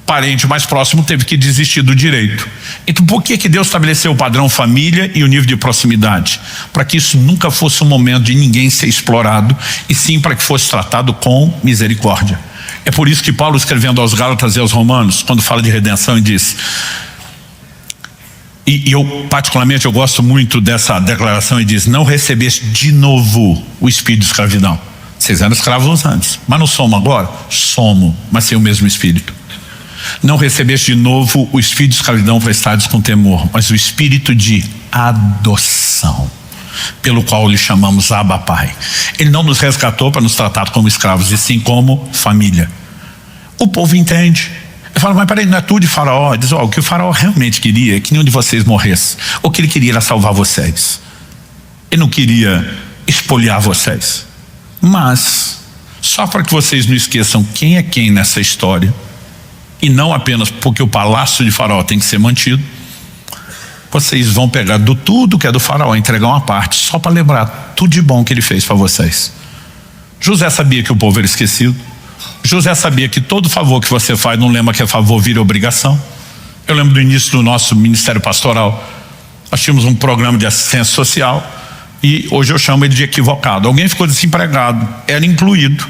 parente mais próximo teve que desistir do direito. Então por que Deus estabeleceu o padrão família e o nível de proximidade? Para que isso nunca fosse um momento de ninguém ser explorado, e sim para que fosse tratado com misericórdia. É por isso que Paulo, escrevendo aos Gálatas e aos Romanos, quando fala de redenção, ele diz, e eu particularmente eu gosto muito dessa declaração, e diz: não recebeste de novo o espírito de escravidão. Vocês eram escravos antes, mas não somos agora? Somos, mas sem o mesmo espírito. Não recebeste de novo o espírito de escravidão para estares com temor, mas o espírito de adoção, pelo qual lhe chamamos Abba Pai. Ele não nos resgatou para nos tratar como escravos, e sim como família. O povo entende. Ele fala: mas peraí, não é tudo de Faraó? Ele diz: o que o Faraó realmente queria é que nenhum de vocês morresse. O que ele queria era salvar vocês. Ele não queria espoliar vocês. Mas, só para que vocês não esqueçam quem é quem nessa história, e não apenas porque o palácio de Faraó tem que ser mantido, vocês vão pegar do tudo que é do Faraó, entregar uma parte, só para lembrar tudo de bom que ele fez para vocês. José sabia que o povo era esquecido. José sabia que todo favor que você faz, não lembra que é favor, vira obrigação. Eu lembro do início do nosso ministério pastoral, nós tínhamos um programa de assistência social, e hoje eu chamo ele de equivocado. Alguém ficou desempregado, era incluído,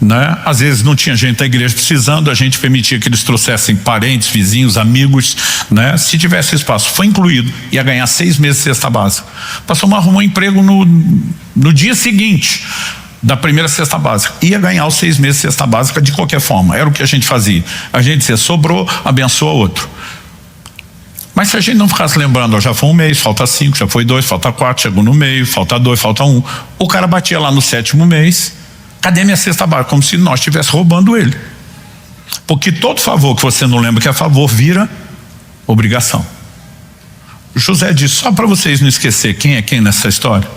né? Às vezes não tinha gente da igreja precisando, a gente permitia que eles trouxessem parentes, vizinhos, amigos, né? Se tivesse espaço, foi incluído, ia ganhar 6 meses de cesta básica. Pastor, mas arrumou um emprego no dia seguinte da primeira cesta básica, ia ganhar os 6 meses de cesta básica de qualquer forma. Era o que a gente fazia. A gente dizia, sobrou, abençoa outro. Mas se a gente não ficasse lembrando, ó, já foi 1 mês, falta 5, já foi 2, falta 4, chegou no meio, falta 2, falta 1. O cara batia lá no 7º mês, cadê minha cesta básica? Como se nós estivéssemos roubando ele. Porque todo favor que você não lembra que é favor vira obrigação. José disse, só para vocês não esquecer quem é quem nessa história,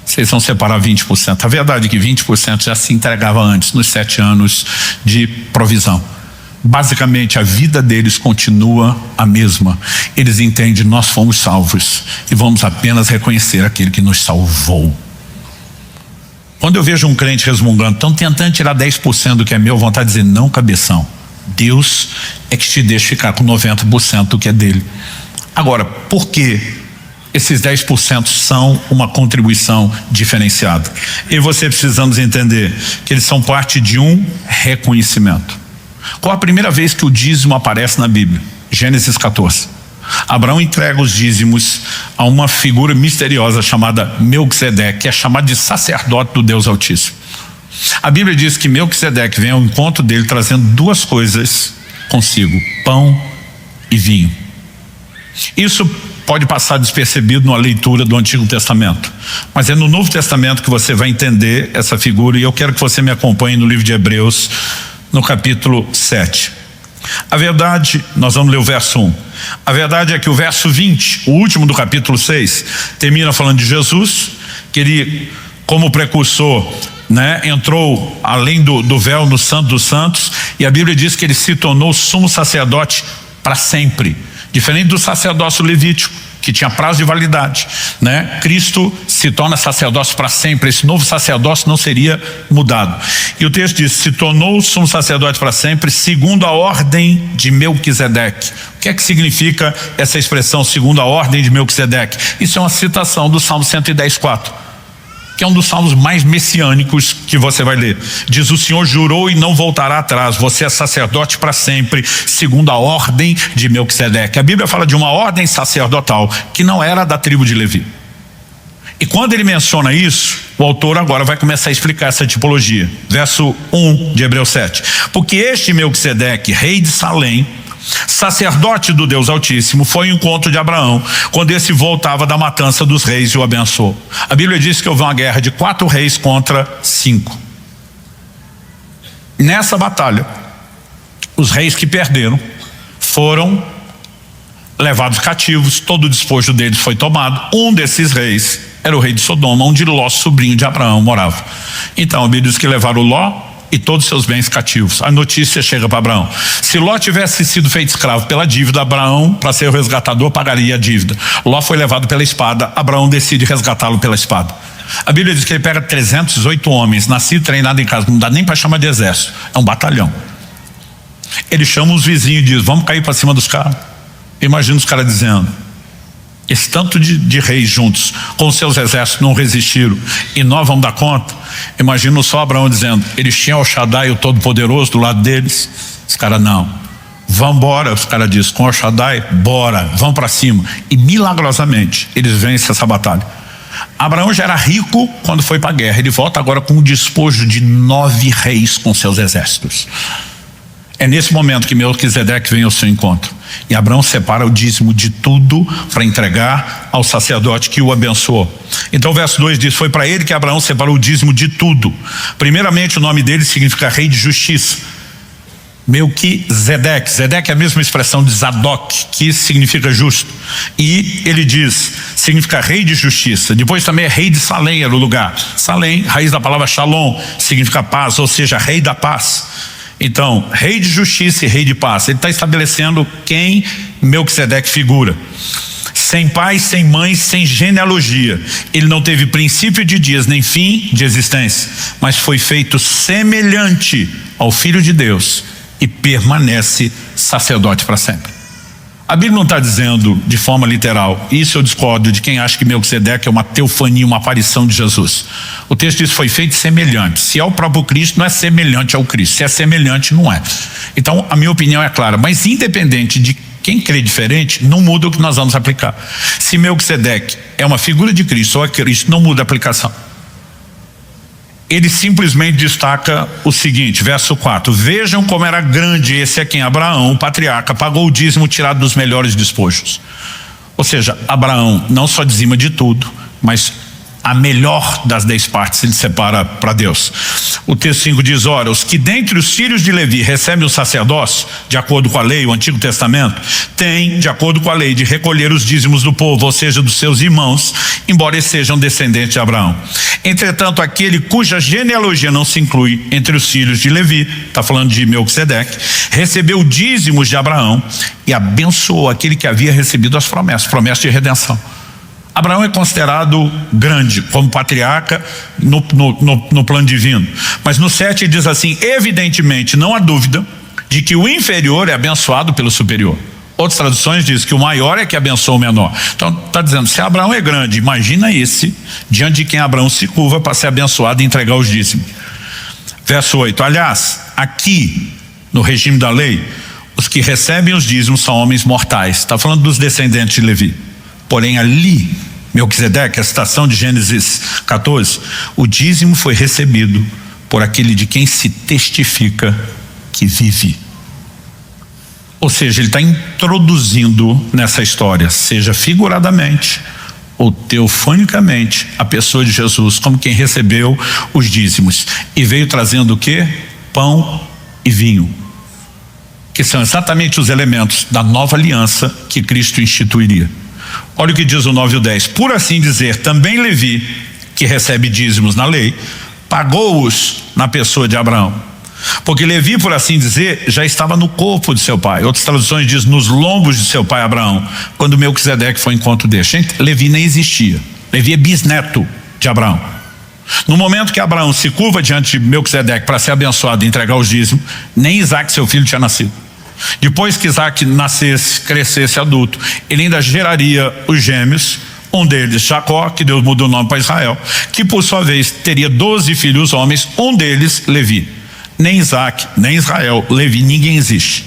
vocês vão separar 20%. A verdade é que 20% já se entregava antes, nos 7 anos de provisão. Basicamente a vida deles continua a mesma. Eles entendem, nós fomos salvos e vamos apenas reconhecer aquele que nos salvou. Quando eu vejo um crente resmungando, estão tentando tirar 10% do que é meu, vontade de dizer, não, cabeção, Deus é que te deixa ficar com 90% do que é dele. Agora, por que esses 10% são uma contribuição diferenciada? Eu e você precisamos entender que eles são parte de um reconhecimento. Qual a primeira vez que o dízimo aparece na Bíblia? Gênesis 14. Abraão entrega os dízimos a uma figura misteriosa chamada Melquisedeque, que é chamado de sacerdote do Deus Altíssimo. A Bíblia diz que Melquisedeque vem ao encontro dele trazendo 2 coisas consigo: pão e vinho. Isso pode passar despercebido numa leitura do Antigo Testamento, mas é no Novo Testamento que você vai entender essa figura, e eu quero que você me acompanhe no livro de Hebreus, no capítulo 7. A verdade, nós vamos ler o verso 1. A verdade é que o verso 20, o último do capítulo 6, termina falando de Jesus, que ele, como precursor, né, entrou além do véu no Santo dos Santos, e a Bíblia diz que ele se tornou sumo sacerdote para sempre, diferente do sacerdócio levítico, que tinha prazo de validade, né? Cristo se torna sacerdócio para sempre. Esse novo sacerdócio não seria mudado. E o texto diz, se tornou sumo sacerdote para sempre, segundo a ordem de Melquisedeque. O que é que significa essa expressão, segundo a ordem de Melquisedeque? Isso é uma citação do Salmo 110:4, que é um dos salmos mais messiânicos que você vai ler. Diz, o Senhor jurou e não voltará atrás, você é sacerdote para sempre, segundo a ordem de Melquisedeque. A Bíblia fala de uma ordem sacerdotal que não era da tribo de Levi. E quando ele menciona isso, o autor agora vai começar a explicar essa tipologia. Verso 1 de Hebreus 7. Porque este Melquisedeque, rei de Salém, sacerdote do Deus Altíssimo, foi ao encontro de Abraão quando esse voltava da matança dos reis e o abençoou. A Bíblia diz que houve uma guerra de 4 reis contra 5. Nessa batalha, os reis que perderam foram levados cativos, todo o despojo deles foi tomado. Um desses reis era o rei de Sodoma, onde Ló, sobrinho de Abraão, morava. Então a Bíblia diz que levaram Ló e todos os seus bens cativos. A notícia chega para Abraão. Se Ló tivesse sido feito escravo pela dívida, Abraão, para ser o resgatador, pagaria a dívida. Ló foi levado pela espada, Abraão decide resgatá-lo pela espada. A Bíblia diz que ele pega 318 homens, nascido, treinado em casa, não dá nem para chamar de exército, é um batalhão. Ele chama os vizinhos e diz, vamos cair para cima dos caras. Imagina os caras dizendo, esse tanto de reis juntos, com seus exércitos não resistiram, e nós vamos dar conta. Imagina só Abraão dizendo, eles tinham El Shaddai, o Todo-Poderoso, do lado deles. Os caras, não, vamos embora. Os caras dizem, com El Shaddai, bora, vamos para cima. E milagrosamente eles vencem essa batalha. Abraão já era rico quando foi para a guerra, ele volta agora com o despojo de 9 reis com seus exércitos. É nesse momento que Melquisedeque vem ao seu encontro. E Abraão separa o dízimo de tudo para entregar ao sacerdote que o abençoou. Então o verso 2 diz, foi para ele que Abraão separou o dízimo de tudo. Primeiramente o nome dele significa rei de justiça. Melquisedeque. Zedeque é a mesma expressão de Zadok, que significa justo. E ele diz, significa rei de justiça. Depois também é rei de Salém, era o lugar. Salém, raiz da palavra shalom, significa paz, ou seja, rei da paz. Então, rei de justiça e rei de paz. Ele está estabelecendo quem Melquisedeque figura. Sem pai, sem mãe, sem genealogia. Ele não teve princípio de dias, nem fim de existência. Mas foi feito semelhante ao Filho de Deus e permanece sacerdote para sempre. A Bíblia não está dizendo de forma literal, isso eu discordo de quem acha que Melquisedeque é uma teofania, uma aparição de Jesus. O texto diz foi feito semelhante. Se é o próprio Cristo, não é semelhante ao Cristo. Se é semelhante, não é. Então a minha opinião é clara, mas independente de Quem crê diferente não muda o que nós vamos aplicar. Se Melquisedeque é uma figura de Cristo ou é Cristo, não muda a aplicação. Ele simplesmente destaca o seguinte, verso 4: vejam como era grande esse a quem Abraão, o patriarca, pagou o dízimo tirado dos melhores despojos. Ou seja, Abraão não só dizima de tudo, mas a melhor das 10 partes ele separa para Deus. O texto 5 diz: ora, os que dentre os filhos de Levi recebem o sacerdócio, de acordo com a lei, o Antigo Testamento, têm, de acordo com a lei, de recolher os dízimos do povo, ou seja, dos seus irmãos, embora eles sejam descendentes de Abraão. Entretanto, aquele cuja genealogia não se inclui entre os filhos de Levi, está falando de Melquisedeque, recebeu dízimos de Abraão e abençoou aquele que havia recebido as promessas de redenção. Abraão é considerado grande como patriarca no plano divino, mas no 7 diz assim: evidentemente não há dúvida de que o inferior é abençoado pelo superior. Outras traduções dizem que o maior é que abençoa o menor. Então está dizendo, se Abraão é grande, imagina esse diante de quem Abraão se curva para ser abençoado e entregar os dízimos. Verso 8: aliás, aqui no regime da lei, os que recebem os dízimos são homens mortais. Está falando dos descendentes de Levi. Porém ali, Melquisedeque, a citação de Gênesis 14, o dízimo foi recebido por aquele de quem se testifica que vive. Ou seja, ele está introduzindo nessa história, seja figuradamente ou teofonicamente, a pessoa de Jesus como quem recebeu os dízimos e veio trazendo o quê? Pão e vinho, que são exatamente os elementos da nova aliança que Cristo instituiria. Olha o que diz o 9 e o 10: por assim dizer, também Levi, que recebe dízimos na lei, pagou-os na pessoa de Abraão, porque Levi, por assim dizer, já estava no corpo de seu pai. Outras traduções dizem nos lombos de seu pai Abraão, quando Melquisedeque foi ao encontro dele. Gente, Levi nem existia. Levi é bisneto de Abraão. No momento que Abraão se curva diante de Melquisedeque para ser abençoado e entregar os dízimos, nem Isaac, seu filho, tinha nascido. Depois que Isaac nascesse, crescesse adulto, ele ainda geraria os gêmeos, um deles Jacó, que Deus mudou o nome para Israel, que por sua vez teria 12 filhos homens, um deles Levi. Nem Isaac, nem Israel, Levi, ninguém existe.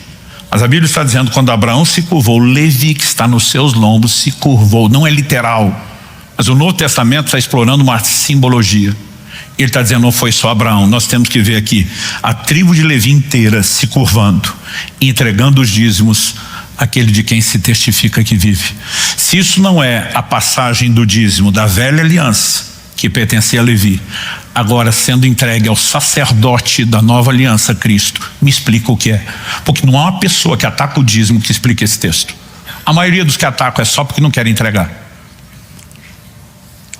Mas a Bíblia está dizendo, quando Abraão se curvou, Levi, que está nos seus lombos, se curvou. Não é literal, mas o Novo Testamento está explorando uma simbologia. Ele está dizendo, não foi só Abraão, nós temos que ver aqui a tribo de Levi inteira se curvando, entregando os dízimos àquele de quem se testifica que vive. Se isso não é a passagem do dízimo da velha aliança, que pertencia a Levi, agora sendo entregue ao sacerdote da nova aliança, Cristo, me explica o que é. Porque não há uma pessoa que ataca o dízimo que explique esse texto. A maioria dos que atacam é só porque não querem entregar.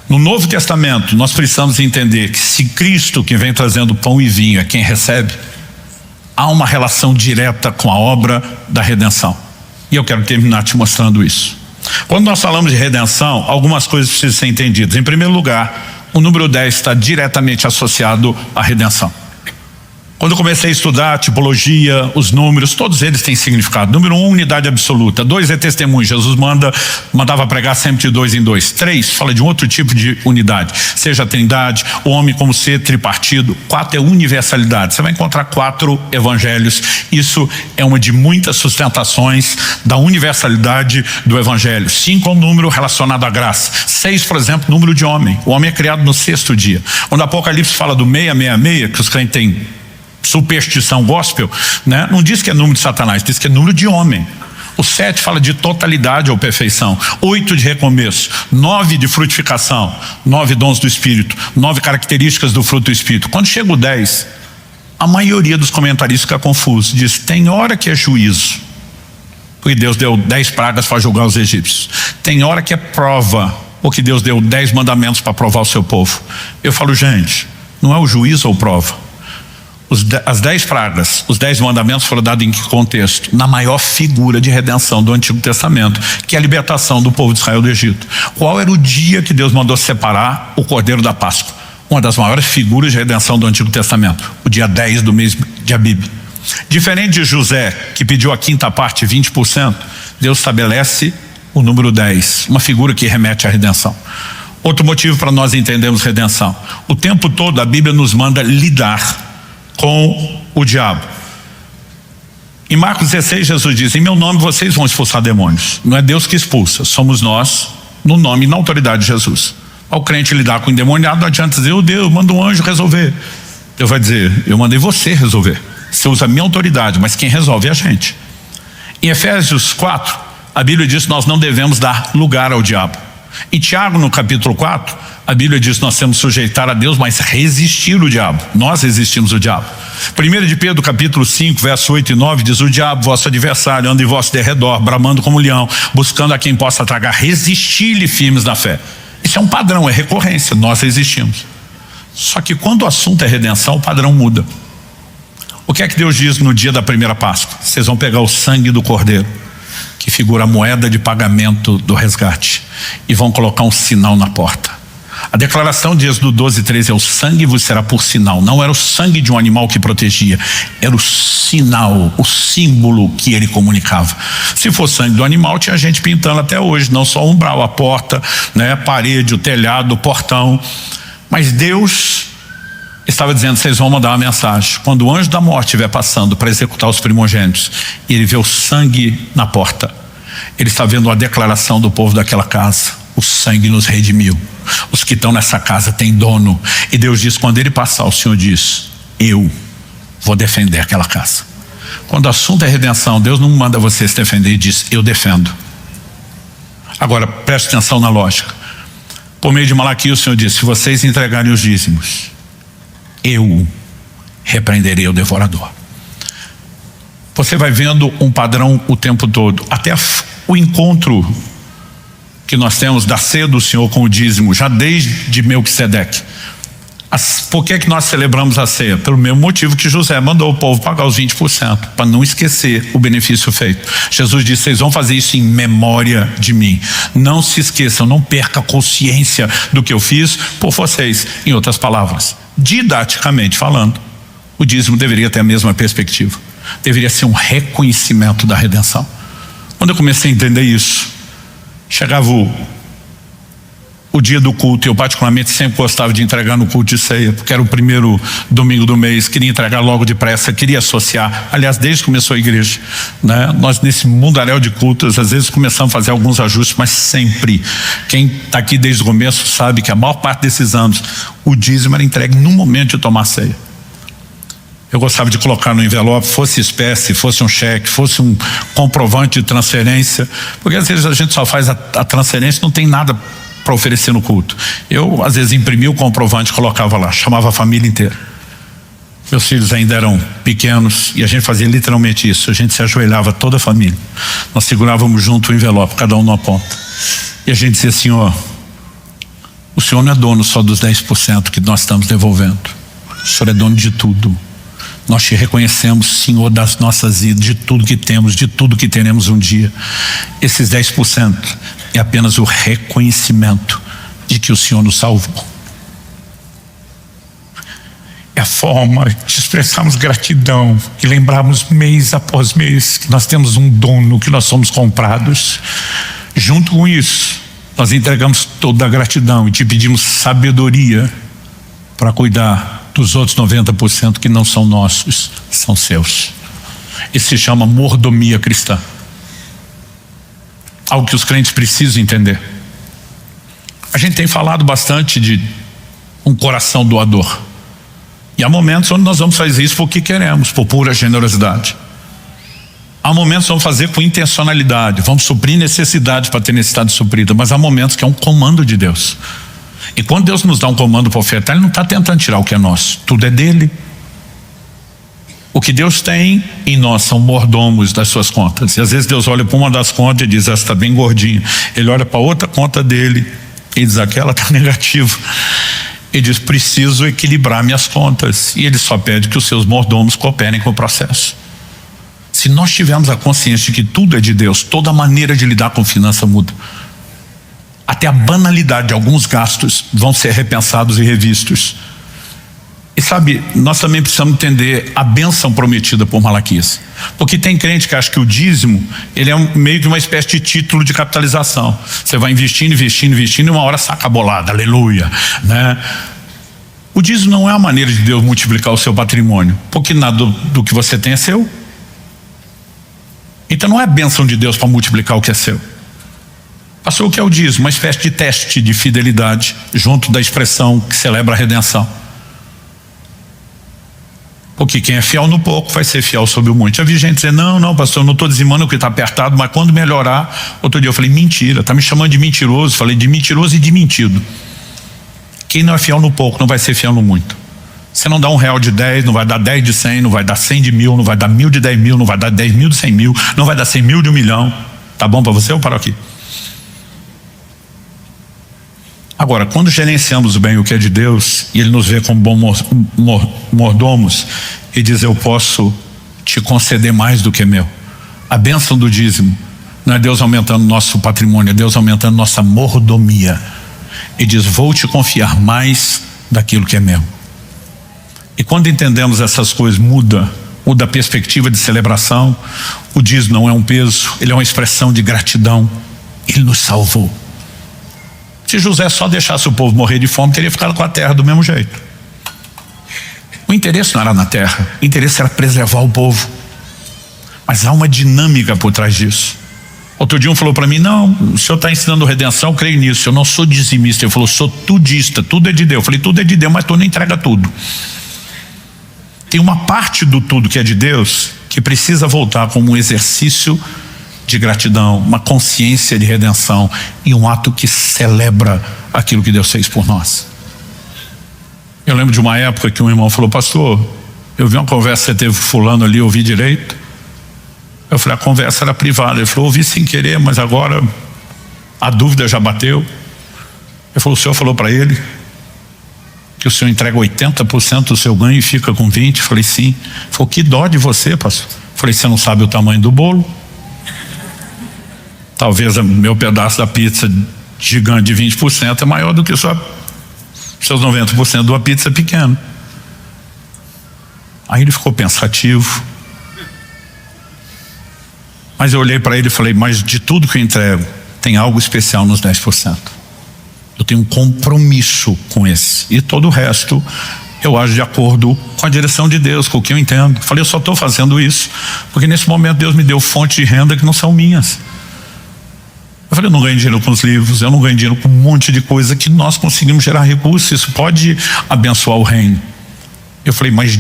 No Novo Testamento, nós precisamos entender que se Cristo, que vem trazendo pão e vinho, é quem recebe, há uma relação direta com a obra da redenção. E eu quero terminar te mostrando isso. Quando nós falamos de redenção, algumas coisas precisam ser entendidas. Em primeiro lugar, o número 10 está diretamente associado à redenção. Quando eu comecei a estudar a tipologia, os números, todos eles têm significado. Número 1, unidade absoluta. 2 é testemunho. Jesus mandava pregar sempre de 2 em 2. 3 fala de um outro tipo de unidade, seja a trindade, o homem como ser tripartido. 4 é universalidade. Você vai encontrar 4 evangelhos. Isso é uma de muitas sustentações da universalidade do evangelho. 5 é um número relacionado à graça. 6, por exemplo, número de homem. O homem é criado no 6º dia. Quando o Apocalipse fala do 666, que os crentes têm superstição gospel, né? Não diz que é número de Satanás, diz que é número de homem. O 7 fala de totalidade ou perfeição. 8 de recomeço. 9 de frutificação. 9 dons do Espírito. 9 características do fruto do Espírito. Quando chega o 10, a maioria dos comentaristas fica confuso. Diz, tem hora que é juízo, porque Deus deu 10 pragas para julgar os egípcios. Tem hora que é prova, porque Deus deu 10 mandamentos para provar o seu povo. Eu falo, gente, não é o juízo ou prova. As 10 pragas, os 10 mandamentos foram dados em que contexto? Na maior figura de redenção do Antigo Testamento, que é a libertação do povo de Israel do Egito. Qual era o dia que Deus mandou separar o Cordeiro da Páscoa? Uma das maiores figuras de redenção do Antigo Testamento, o dia 10 do mês de Abib. Diferente de José, que pediu a quinta parte, 20%, Deus estabelece o número 10, uma figura que remete à redenção. Outro motivo para nós entendermos redenção: o tempo todo a Bíblia nos manda lidar com o diabo. Em Marcos 16, Jesus diz: em meu nome vocês vão expulsar demônios. Não é Deus que expulsa, somos nós, no nome e na autoridade de Jesus. Ao crente lidar com o endemoniado, não adianta dizer: Deus, manda um anjo resolver. Deus vai dizer: eu mandei você resolver. Você usa a minha autoridade, mas quem resolve é a gente. Em Efésios 4, a Bíblia diz que nós não devemos dar lugar ao diabo. Em Tiago, no capítulo 4, a Bíblia diz que nós temos que sujeitar a Deus, mas resistir o diabo. Nós resistimos o diabo. 1 de Pedro, capítulo 5, verso 8 e 9, diz: o diabo, vosso adversário, anda em vosso derredor, bramando como leão, buscando a quem possa tragar. Resistir-lhe firmes na fé. Isso é um padrão, é recorrência, nós resistimos. Só que quando o assunto é redenção, o padrão muda. O que é que Deus diz no dia da primeira Páscoa? Vocês vão pegar o sangue do cordeiro, que figura a moeda de pagamento do resgate, e vão colocar um sinal na porta. A declaração de Êxodo 12:13 é: o sangue vos será por sinal. Não era o sangue de um animal que protegia, era o sinal, o símbolo que ele comunicava. Se fosse sangue do animal, tinha gente pintando até hoje, não só o umbral, a porta, né, a parede, o telhado, o portão. Mas Deus estava dizendo: vocês vão mandar uma mensagem. Quando o anjo da morte estiver passando para executar os primogênitos, e ele vê o sangue na porta, ele está vendo a declaração do povo daquela casa: o sangue nos redimiu. Os que estão nessa casa têm dono. E Deus diz: quando ele passar, o Senhor diz: eu vou defender aquela casa. Quando o assunto é redenção, Deus não manda você se defender e diz: eu defendo. Agora preste atenção na lógica. Por meio de Malaquias, o Senhor diz: se vocês entregarem os dízimos, eu repreenderei o devorador. Você vai vendo um padrão o tempo todo. Até o encontro que nós temos da ceia do Senhor com o dízimo, já desde Melquisedeque. Por que nós celebramos a ceia? Pelo mesmo motivo que José mandou o povo pagar os 20%, para não esquecer o benefício feito. Jesus disse: vocês vão fazer isso em memória de mim. Não se esqueçam, não perca a consciência do que eu fiz por vocês. Em outras palavras, didaticamente falando, o dízimo deveria ter a mesma perspectiva. Deveria ser um reconhecimento da redenção. Quando eu comecei a entender isso, chegava o dia do culto, e eu particularmente sempre gostava de entregar no culto de ceia, porque era o primeiro domingo do mês, queria entregar logo depressa, queria associar. Aliás, desde que começou a igreja, né? Nós nesse mundaréu de cultos, às vezes começamos a fazer alguns ajustes, mas sempre, quem está aqui desde o começo sabe que a maior parte desses anos, o dízimo era entregue no momento de tomar ceia. Eu gostava de colocar no envelope, fosse espécie, fosse um cheque, fosse um comprovante de transferência, porque às vezes a gente só faz a transferência, não tem nada para oferecer no culto. Eu às vezes imprimia o comprovante, colocava lá, chamava a família inteira. Meus filhos ainda eram pequenos e a gente fazia literalmente isso. A gente se ajoelhava, toda a família, nós segurávamos junto o envelope, cada um numa ponta, e a gente dizia: Senhor, o Senhor não é dono só dos 10% que nós estamos devolvendo, o Senhor é dono de tudo. Nós te reconhecemos, Senhor, das nossas vidas, de tudo que temos, de tudo que teremos um dia. Esses 10% é apenas o reconhecimento de que o Senhor nos salvou. É a forma de expressarmos gratidão e lembrarmos mês após mês que nós temos um dono, que nós somos comprados. Junto com isso, nós entregamos toda a gratidão e te pedimos sabedoria para cuidar dos outros 90% que não são nossos, são seus. Isso se chama mordomia cristã. Algo que os crentes precisam entender. A gente tem falado bastante de um coração doador. E há momentos onde nós vamos fazer isso porque queremos, por pura generosidade. Há momentos que vamos fazer com intencionalidade, vamos suprir necessidade para ter necessidade suprida, mas há momentos que é um comando de Deus. E quando Deus nos dá um comando para ofertar, Ele não está tentando tirar o que é nosso, tudo é dele. O que Deus tem em nós são mordomos das suas contas. E às vezes Deus olha para uma das contas e diz: essa está bem gordinha. Ele olha para outra conta dele e diz: aquela está negativa. Ele diz: preciso equilibrar minhas contas. E Ele só pede que os seus mordomos cooperem com o processo. Se nós tivermos a consciência de que tudo é de Deus, toda maneira de lidar com finança muda. Até a banalidade de alguns gastos vão ser repensados e revistos. E sabe, nós também precisamos entender a bênção prometida por Malaquias. Porque tem crente que acha que o dízimo, ele é meio que uma espécie de título de capitalização. Você vai investindo, investindo, investindo, e uma hora saca a bolada, aleluia, né? O dízimo não é a maneira de Deus multiplicar o seu patrimônio, porque nada do que você tem é seu. Então não é bênção de Deus para multiplicar o que é seu. Pastor, o que é o dízimo? Uma espécie de teste de fidelidade junto da expressão que celebra a redenção. Porque quem é fiel no pouco vai ser fiel sobre o muito. Já vi gente dizer, não pastor, eu não estou dizimando porque está apertado, mas quando melhorar. Outro dia eu falei, mentira, está me chamando de mentiroso. Falei de mentiroso e de mentido. Quem não é fiel no pouco não vai ser fiel no muito. Você não dá R$1 de 10, não vai dar 10 de 100, não vai dar 100 de 1000, não vai dar 1000 de 10 mil, não vai dar 10 mil de 100 mil, não vai dar 100 mil de 1 milhão. Tá bom para você ou paro aqui? Agora, quando gerenciamos bem o que é de Deus e Ele nos vê como bons mordomos e diz, eu posso te conceder mais do que é meu. A bênção do dízimo não é Deus aumentando nosso patrimônio, é Deus aumentando nossa mordomia. E diz, vou te confiar mais daquilo que é meu. E quando entendemos essas coisas, muda a perspectiva de celebração. O dízimo não é um peso, ele é uma expressão de gratidão. Ele nos salvou. Se José só deixasse o povo morrer de fome, teria ficado com a terra do mesmo jeito. O interesse não era na terra, o interesse era preservar o povo. Mas há uma dinâmica por trás disso. Outro dia um falou para mim, não, o senhor está ensinando redenção, eu creio nisso, eu não sou dizimista. Ele falou, sou tudista, tudo é de Deus. Eu falei, tudo é de Deus, mas tu não entrega tudo. Tem uma parte do tudo que é de Deus que precisa voltar como um exercício de gratidão, uma consciência de redenção e um ato que celebra aquilo que Deus fez por nós. Eu lembro de uma época que um irmão falou, pastor, eu vi uma conversa que você teve com fulano ali, eu ouvi direito. Eu falei, a conversa era privada. Ele falou, ouvi sem querer, mas agora a dúvida já bateu. Ele falou, o senhor falou para ele que o senhor entrega 80% do seu ganho e fica com 20%? Eu falei, sim. Ele falou, que dó de você, pastor. Eu falei, você não sabe o tamanho do bolo? Talvez o meu pedaço da pizza gigante de 20% é maior do que seus 90% de uma pizza pequena. Aí ele ficou pensativo. Mas eu olhei para ele e falei, mas de tudo que eu entrego, tem algo especial nos 10%. Eu tenho um compromisso com esse. E todo o resto eu ajo de acordo com a direção de Deus, com o que eu entendo. Eu falei, eu só estou fazendo isso porque nesse momento Deus me deu fontes de renda que não são minhas. Eu falei, eu não ganho dinheiro com os livros, eu não ganho dinheiro com um monte de coisa que nós conseguimos gerar recursos, isso pode abençoar o reino. Eu falei, mas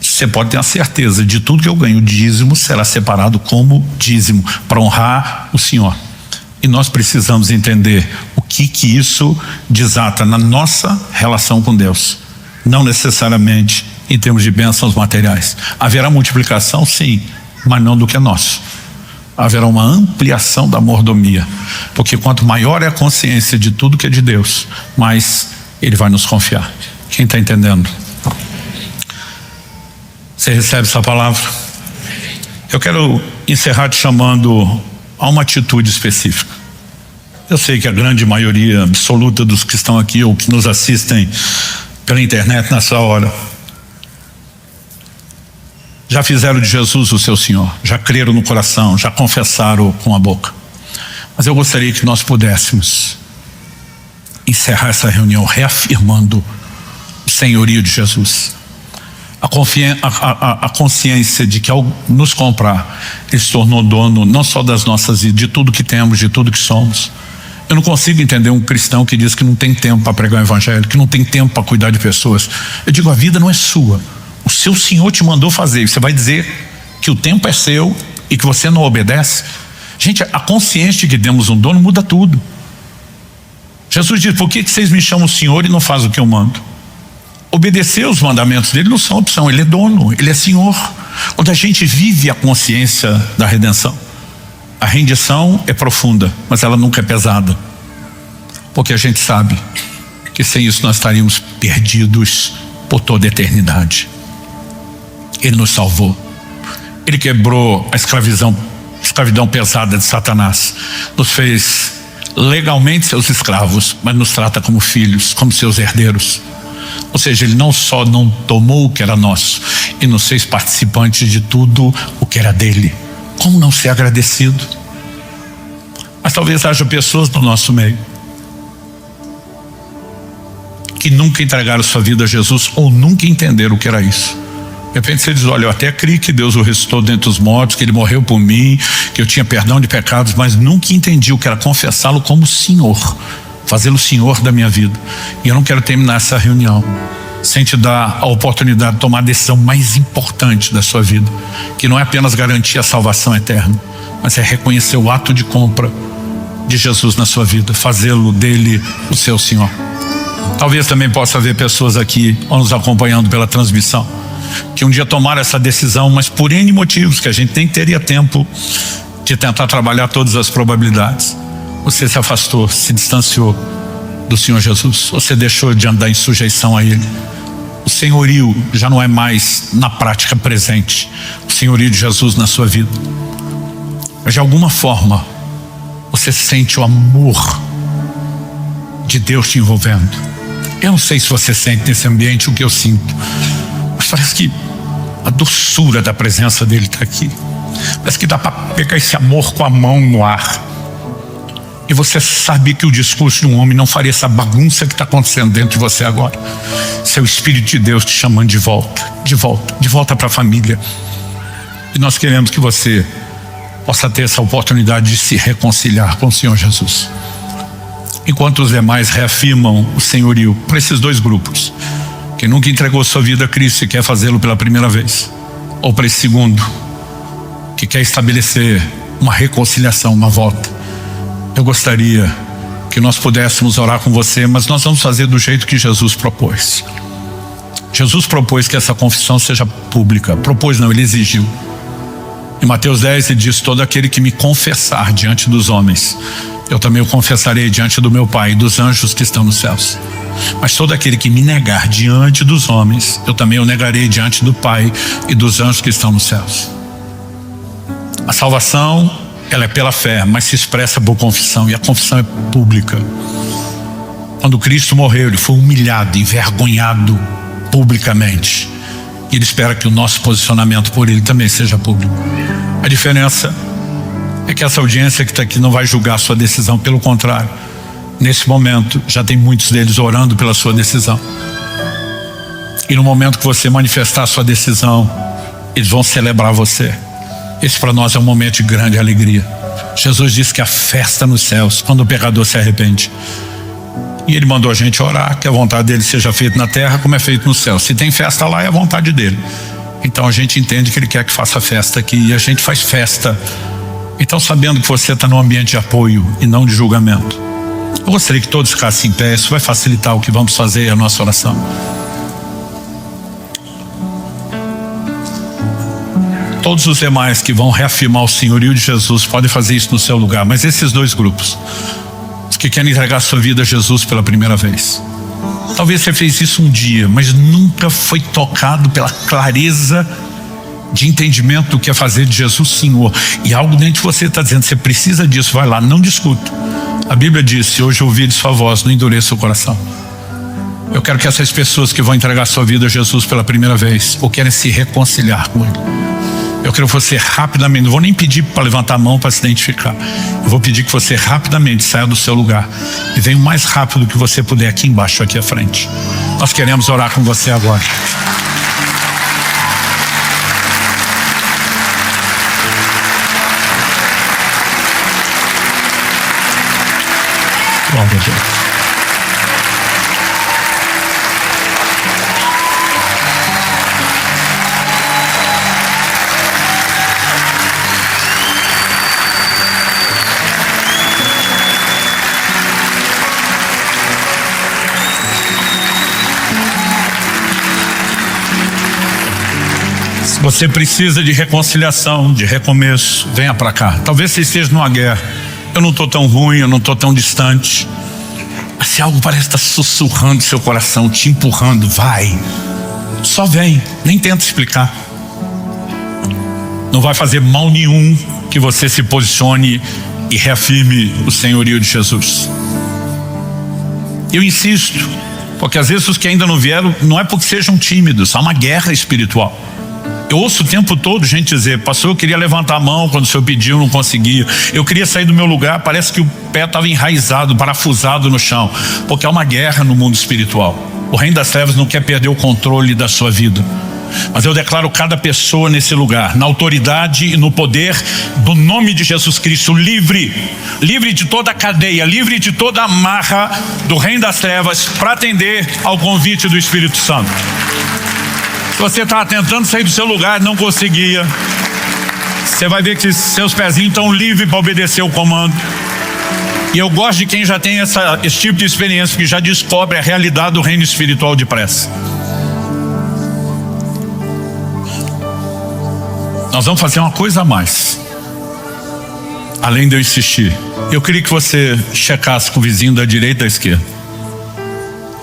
você pode ter a certeza de tudo que eu ganho, o dízimo será separado como dízimo, para honrar o Senhor. E nós precisamos entender o que isso desata na nossa relação com Deus. Não necessariamente em termos de bênçãos materiais. Haverá multiplicação, sim, mas não do que é nosso. Haverá uma ampliação da mordomia, porque quanto maior é a consciência de tudo que é de Deus, mais Ele vai nos confiar. Quem está entendendo? Você recebe essa palavra? Eu quero encerrar te chamando a uma atitude específica. Eu sei que a grande maioria absoluta dos que estão aqui ou que nos assistem pela internet nessa hora já fizeram de Jesus o seu Senhor, já creram no coração, já confessaram com a boca. Mas eu gostaria que nós pudéssemos encerrar essa reunião reafirmando o senhorio de Jesus. A consciência de que ao nos comprar, Ele se tornou dono não só das nossas vidas, de tudo que temos, de tudo que somos. Eu não consigo entender um cristão que diz que não tem tempo para pregar o evangelho, que não tem tempo para cuidar de pessoas. Eu digo, a vida não é sua. O seu Senhor te mandou fazer. Você vai dizer que o tempo é seu e que você não obedece? Gente, a consciência de que temos um dono muda tudo. Jesus diz, por que vocês me chamam Senhor e não fazem o que eu mando? Obedecer os mandamentos dele não são opção, Ele é dono, Ele é Senhor. Quando a gente vive a consciência da redenção, a rendição é profunda, mas ela nunca é pesada, porque a gente sabe que sem isso nós estaríamos perdidos por toda a eternidade. Ele nos salvou, Ele quebrou a escravidão pesada de Satanás, nos fez legalmente seus escravos, mas nos trata como filhos, como seus herdeiros. Ou seja, Ele não só não tomou o que era nosso, e nos fez participantes de tudo o que era dele. Como não ser agradecido? Mas talvez haja pessoas no nosso meio que nunca entregaram sua vida a Jesus ou nunca entenderam o que era isso. De repente você diz: olha, eu até criei que Deus o ressuscitou dentre os mortos, que Ele morreu por mim, que eu tinha perdão de pecados, mas nunca entendi o que era confessá-lo como Senhor, fazê-lo Senhor da minha vida. E eu não quero terminar essa reunião sem te dar a oportunidade de tomar a decisão mais importante da sua vida, que não é apenas garantir a salvação eterna, mas é reconhecer o ato de compra de Jesus na sua vida, fazê-lo dele o seu Senhor. Talvez também possa haver pessoas aqui ou nos acompanhando pela transmissão que um dia tomaram essa decisão, mas por N motivos que a gente nem teria tempo de tentar trabalhar todas as probabilidades, você se afastou, se distanciou do Senhor Jesus, você deixou de andar em sujeição a Ele. O senhorio já não é mais na prática presente, o senhorio de Jesus na sua vida. Mas de alguma forma você sente o amor de Deus te envolvendo. Eu não sei se você sente nesse ambiente o que eu sinto, mas parece que a doçura da presença dele está aqui. Parece que dá para pegar esse amor com a mão no ar. E você sabe que o discurso de um homem não faria essa bagunça que está acontecendo dentro de você agora. Seu Espírito de Deus te chamando de volta para a família. E nós queremos que você possa ter essa oportunidade de se reconciliar com o Senhor Jesus. Enquanto os demais reafirmam o senhorio para esses dois grupos, quem nunca entregou sua vida a Cristo e quer fazê-lo pela primeira vez, ou para esse segundo, que quer estabelecer uma reconciliação, uma volta, eu gostaria que nós pudéssemos orar com você, mas nós vamos fazer do jeito que Jesus propôs. Jesus propôs que essa confissão seja pública. Propôs não, ele exigiu. Em Mateus 10 ele diz: todo aquele que me confessar diante dos homens, eu também o confessarei diante do meu Pai e dos anjos que estão nos céus. Mas todo aquele que me negar diante dos homens, eu também o negarei diante do Pai e dos anjos que estão nos céus. A salvação, ela é pela fé, mas se expressa por confissão, e a confissão é pública. Quando Cristo morreu, ele foi humilhado, envergonhado publicamente, e ele espera que o nosso posicionamento por ele também seja público. A diferença é que essa audiência que está aqui não vai julgar a sua decisão, pelo contrário, nesse momento já tem muitos deles orando pela sua decisão, e no momento que você manifestar a sua decisão, eles vão celebrar você. Esse para nós é um momento de grande alegria. Jesus disse que a festa nos céus quando o pecador se arrepende, e ele mandou a gente orar que a vontade dele seja feita na terra como é feito no céu. Se tem festa lá, é a vontade dele. Então a gente entende que ele quer que faça festa aqui, e a gente faz festa. Então, sabendo que você está num ambiente de apoio e não de julgamento, eu gostaria que todos ficassem em pé. Isso vai facilitar o que vamos fazer, a nossa oração. Todos os demais que vão reafirmar o senhorio de Jesus podem fazer isso no seu lugar, mas esses dois grupos, os que querem entregar sua vida a Jesus pela primeira vez, talvez você fez isso um dia, mas nunca foi tocado pela clareza de entendimento do que é fazer de Jesus Senhor, e algo dentro de você está dizendo: você precisa disso, vai lá, não discuta. A Bíblia diz: se hoje ouvires sua voz, não endureça o coração. Eu quero que essas pessoas que vão entregar sua vida a Jesus pela primeira vez, ou querem se reconciliar com Ele, eu quero que você rapidamente, não vou nem pedir para levantar a mão para se identificar, eu vou pedir que você rapidamente saia do seu lugar e venha o mais rápido que você puder aqui embaixo, aqui à frente. Nós queremos orar com você agora. Glória a Deus. Se você precisa de reconciliação, de recomeço, venha para cá. Talvez você esteja numa guerra. Eu não estou tão ruim, eu não estou tão distante. Mas se algo parece estar sussurrando seu coração, te empurrando, vai. Só vem, nem tenta explicar. Não vai fazer mal nenhum que você se posicione e reafirme o senhorio de Jesus. Eu insisto, porque às vezes os que ainda não vieram, não é porque sejam tímidos, há uma guerra espiritual. Eu ouço o tempo todo gente dizer: pastor, eu queria levantar a mão quando o senhor pediu, não conseguia. Eu queria sair do meu lugar, parece que o pé estava enraizado, parafusado no chão. Porque há uma guerra no mundo espiritual. O reino das trevas não quer perder o controle da sua vida. Mas eu declaro cada pessoa nesse lugar, na autoridade e no poder do nome de Jesus Cristo, livre de toda a cadeia, livre de toda a amarra do reino das trevas, para atender ao convite do Espírito Santo. Se você estava tentando sair do seu lugar e não conseguia, você vai ver que seus pezinhos estão livres para obedecer o comando. E eu gosto de quem já tem esse tipo de experiência, que já descobre a realidade do reino espiritual depressa. Nós vamos fazer uma coisa a mais, além de eu insistir. Eu queria que você checasse com o vizinho da direita e da esquerda.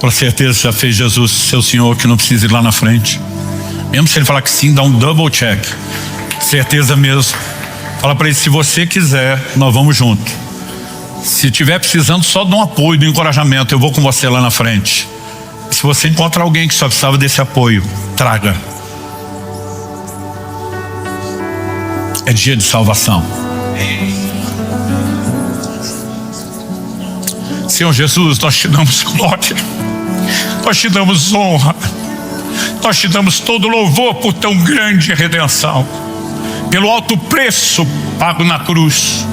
Com certeza já fez Jesus seu Senhor, que não precisa ir lá na frente. Mesmo se ele falar que sim, dá um double check. Certeza mesmo. Fala para ele: se você quiser, nós vamos junto. Se tiver precisando só de um apoio, de um encorajamento, eu vou com você lá na frente. Se você encontrar alguém que só precisava desse apoio, traga. É dia de salvação. Senhor Jesus, nós te damos glória, nós te damos honra, nós te damos todo louvor por tão grande redenção, pelo alto preço pago na cruz.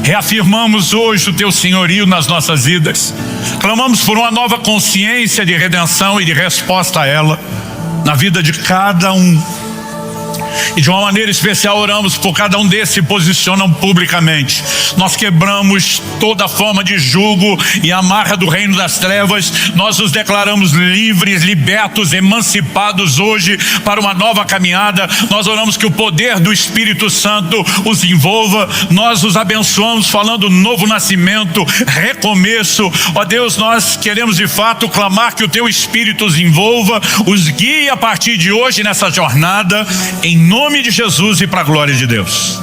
Reafirmamos hoje o teu senhorio nas nossas vidas. Clamamos por uma nova consciência de redenção e de resposta a ela na vida de cada um. E de uma maneira especial oramos por cada um desses que se posicionam publicamente. Nós quebramos toda forma de jugo e amarra do reino das trevas. Nós os declaramos livres, libertos, emancipados hoje para uma nova caminhada. Nós oramos que o poder do Espírito Santo os envolva. Nós os abençoamos falando novo nascimento, recomeço. Ó Deus, nós queremos de fato clamar que o teu Espírito os envolva, os guie a partir de hoje nessa jornada, em nome de Jesus e para a glória de Deus.